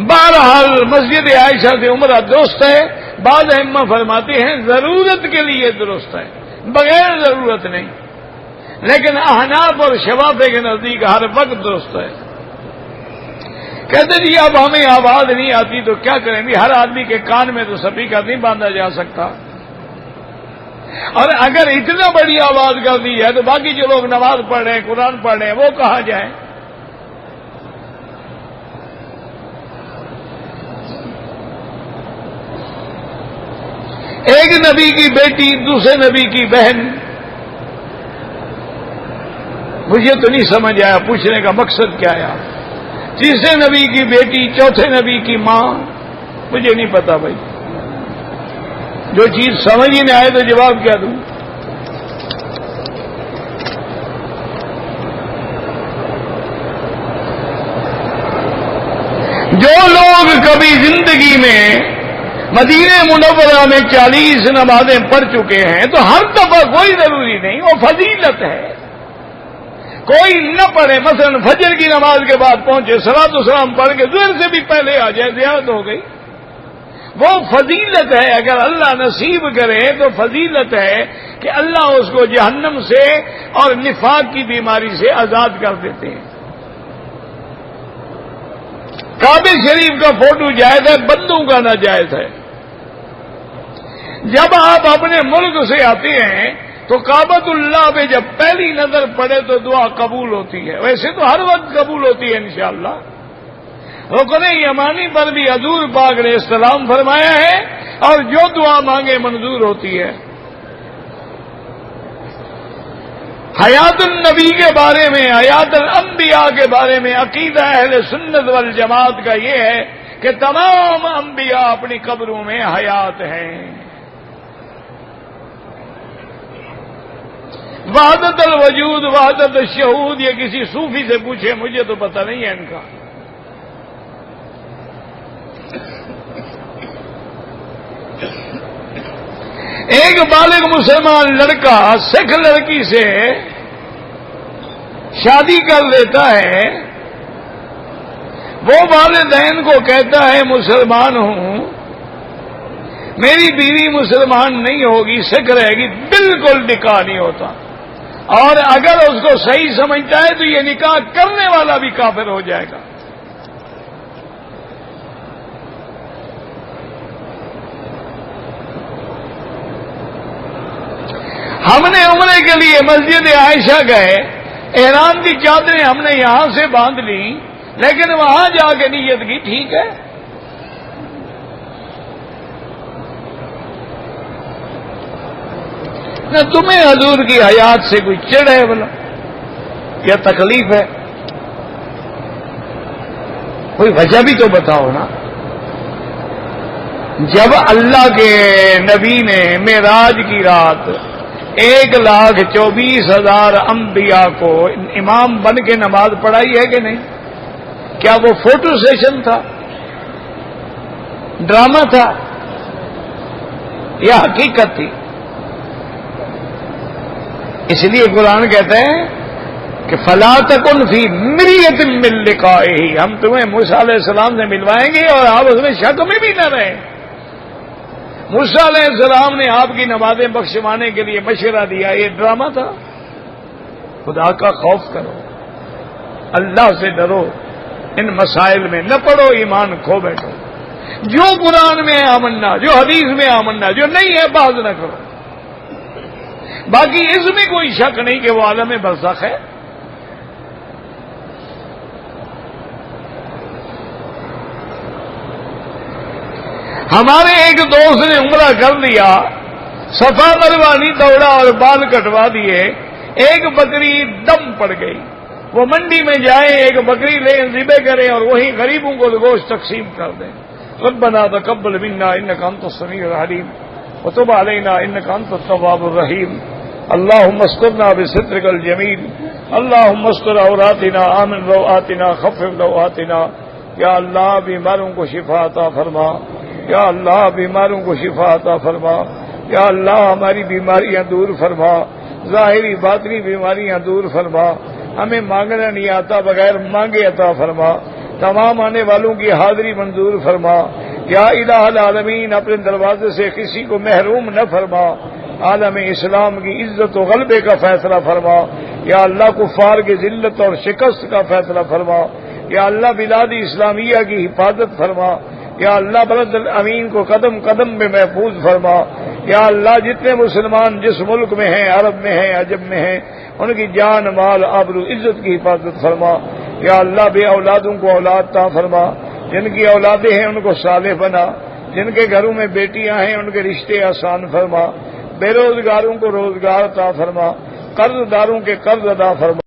بہرحال مسجد عائشہ سے عمرہ درست ہے، بعض ائمہ فرماتے ہیں ضرورت کے لیے درست ہے، بغیر ضرورت نہیں، لیکن احناف اور شوافی کے نزدیک ہر وقت درست ہے۔ کہتے جی اب ہمیں آواز نہیں آتی تو کیا کریں گے؟ ہر آدمی کے کان میں تو سپیکر نہیں باندھا جا سکتا، اور اگر اتنا بڑی آواز کر دی ہے تو باقی جو لوگ نماز پڑھ رہے ہیں قرآن پڑھ رہے ہیں وہ کہاں جائیں؟ ایک نبی کی بیٹی دوسرے نبی کی بہن، مجھے تو نہیں سمجھ آیا پوچھنے کا مقصد کیا ہے۔ تیسرے نبی کی بیٹی چوتھے نبی کی ماں، مجھے نہیں پتا بھائی، جو چیز سمجھ ہی نہیں آئے تو جواب کیا دوں؟ جو لوگ کبھی زندگی میں مدینہ منورہ میں 40 نمازیں پڑھ چکے ہیں تو ہر دفعہ کوئی ضروری نہیں، وہ فضیلت ہے۔ کوئی نہ پڑھے، مثلا فجر کی نماز کے بعد پہنچے صلاۃ والسلام پڑھ کے ظہر سے بھی پہلے آ جائے، زیادت ہو گئی، وہ فضیلت ہے۔ اگر اللہ نصیب کرے تو فضیلت ہے کہ اللہ اس کو جہنم سے اور نفاق کی بیماری سے آزاد کر دیتے ہیں۔ کعبہ شریف کا فوٹو جائز ہے، بندوں کا ناجائز ہے۔ جب آپ اپنے ملک سے آتے ہیں تو کعبۃ اللہ پہ جب پہلی نظر پڑے تو دعا قبول ہوتی ہے، ویسے تو ہر وقت قبول ہوتی ہے انشاءاللہ۔ رکن یمانی پر بھی حضور پاک نے السلام فرمایا ہے، اور جو دعا مانگے منظور ہوتی ہے۔ حیات النبی کے بارے میں، حیات الانبیاء کے بارے میں عقیدہ اہل سنت والجماعت کا یہ ہے کہ تمام انبیاء اپنی قبروں میں حیات ہیں۔ وحدت الوجود وحدت الشہود، یہ کسی صوفی سے پوچھے، مجھے تو پتہ نہیں ہے ان کا۔ ایک بالغ مسلمان لڑکا سکھ لڑکی سے شادی کر لیتا ہے، وہ والدین کو کہتا ہے مسلمان ہوں، میری بیوی مسلمان نہیں ہوگی، سکھ رہے گی، بالکل نکاح نہیں ہوتا، اور اگر اس کو صحیح سمجھتا ہے تو یہ نکاح کرنے والا بھی کافر ہو جائے گا۔ ہم نے عمرے کے لیے مسجد عائشہ گئے، احرام کی چادریں ہم نے یہاں سے باندھ لی، لیکن وہاں جا کے نیت کی، ٹھیک ہے، نہ تمہیں حضور کی حیات سے کوئی چڑ ہے بلا یا تکلیف ہے؟ کوئی وجہ بھی تو بتاؤ نا. جب اللہ کے نبی نے معراج کی رات 1,24,000 انبیاء کو امام بن کے نماز پڑھائی ہے کہ نہیں؟ کیا وہ فوٹو سیشن تھا، ڈرامہ تھا یا حقیقت تھی؟ اس لیے قرآن کہتے ہیں کہ فلا تکن فی مریۃ من لقائہ، ہم تمہیں موسیٰ علیہ السلام سے ملوائیں گے اور آپ اس میں شک میں بھی نہ رہیں. موسیٰ علیہ السلام نے آپ کی نمازیں بخشوانے کے لیے مشورہ دیا، یہ ڈرامہ تھا؟ خدا کا خوف کرو، اللہ سے ڈرو، ان مسائل میں نہ پڑو، ایمان کھو بیٹھو. جو قرآن میں ہے آمنا، جو حدیث میں آمنا، جو نہیں ہے باز نہ کرو. باقی اس میں کوئی شک نہیں کہ وہ عالم برزخ ہے. ہمارے ایک دوست نے عمرہ کر لیا، صفا مروا نہیں دوڑا اور بال کٹوا دیے، ایک بکری دم پڑ گئی. وہ منڈی میں جائیں، ایک بکری لے ذبح کریں اور وہی غریبوں کو گوشت تقسیم کر دیں. ربنا تقبل منا انك انت السميع العليم وتب علينا انك انت التواب الرحيم. اللهم استرنا بسترك الجميل، اللهم استر عوراتنا، آمن روآتنا، خفف روآتنا. یا اللہ بیماروں کو شفا عطا فرما، یا اللہ بیماروں کو شفا عطا فرما، یا اللہ ہماری بیماریاں دور فرما، ظاہری باطنی بیماریاں دور فرما. ہمیں مانگنا نہیں آتا، بغیر مانگے عطا فرما. تمام آنے والوں کی حاضری منظور فرما. یا الہ العالمین اپنے دروازے سے کسی کو محروم نہ فرما. عالم اسلام کی عزت و غلبے کا فیصلہ فرما. یا اللہ کفار کی ذلت اور شکست کا فیصلہ فرما. یا اللہ بلاد اسلامیہ کی حفاظت فرما. یا اللہ بلد الامین کو قدم قدم میں محفوظ فرما. یا اللہ جتنے مسلمان جس ملک میں ہیں، عرب میں ہیں، عجم میں ہیں، ان کی جان مال آبرو عزت کی حفاظت فرما. یا اللہ بے اولادوں کو اولاد عطا فرما، جن کی اولادیں ہیں ان کو صالح بنا، جن کے گھروں میں بیٹیاں ہیں ان کے رشتے آسان فرما، بے روزگاروں کو روزگار عطا فرما، قرض داروں کے قرض ادا فرما.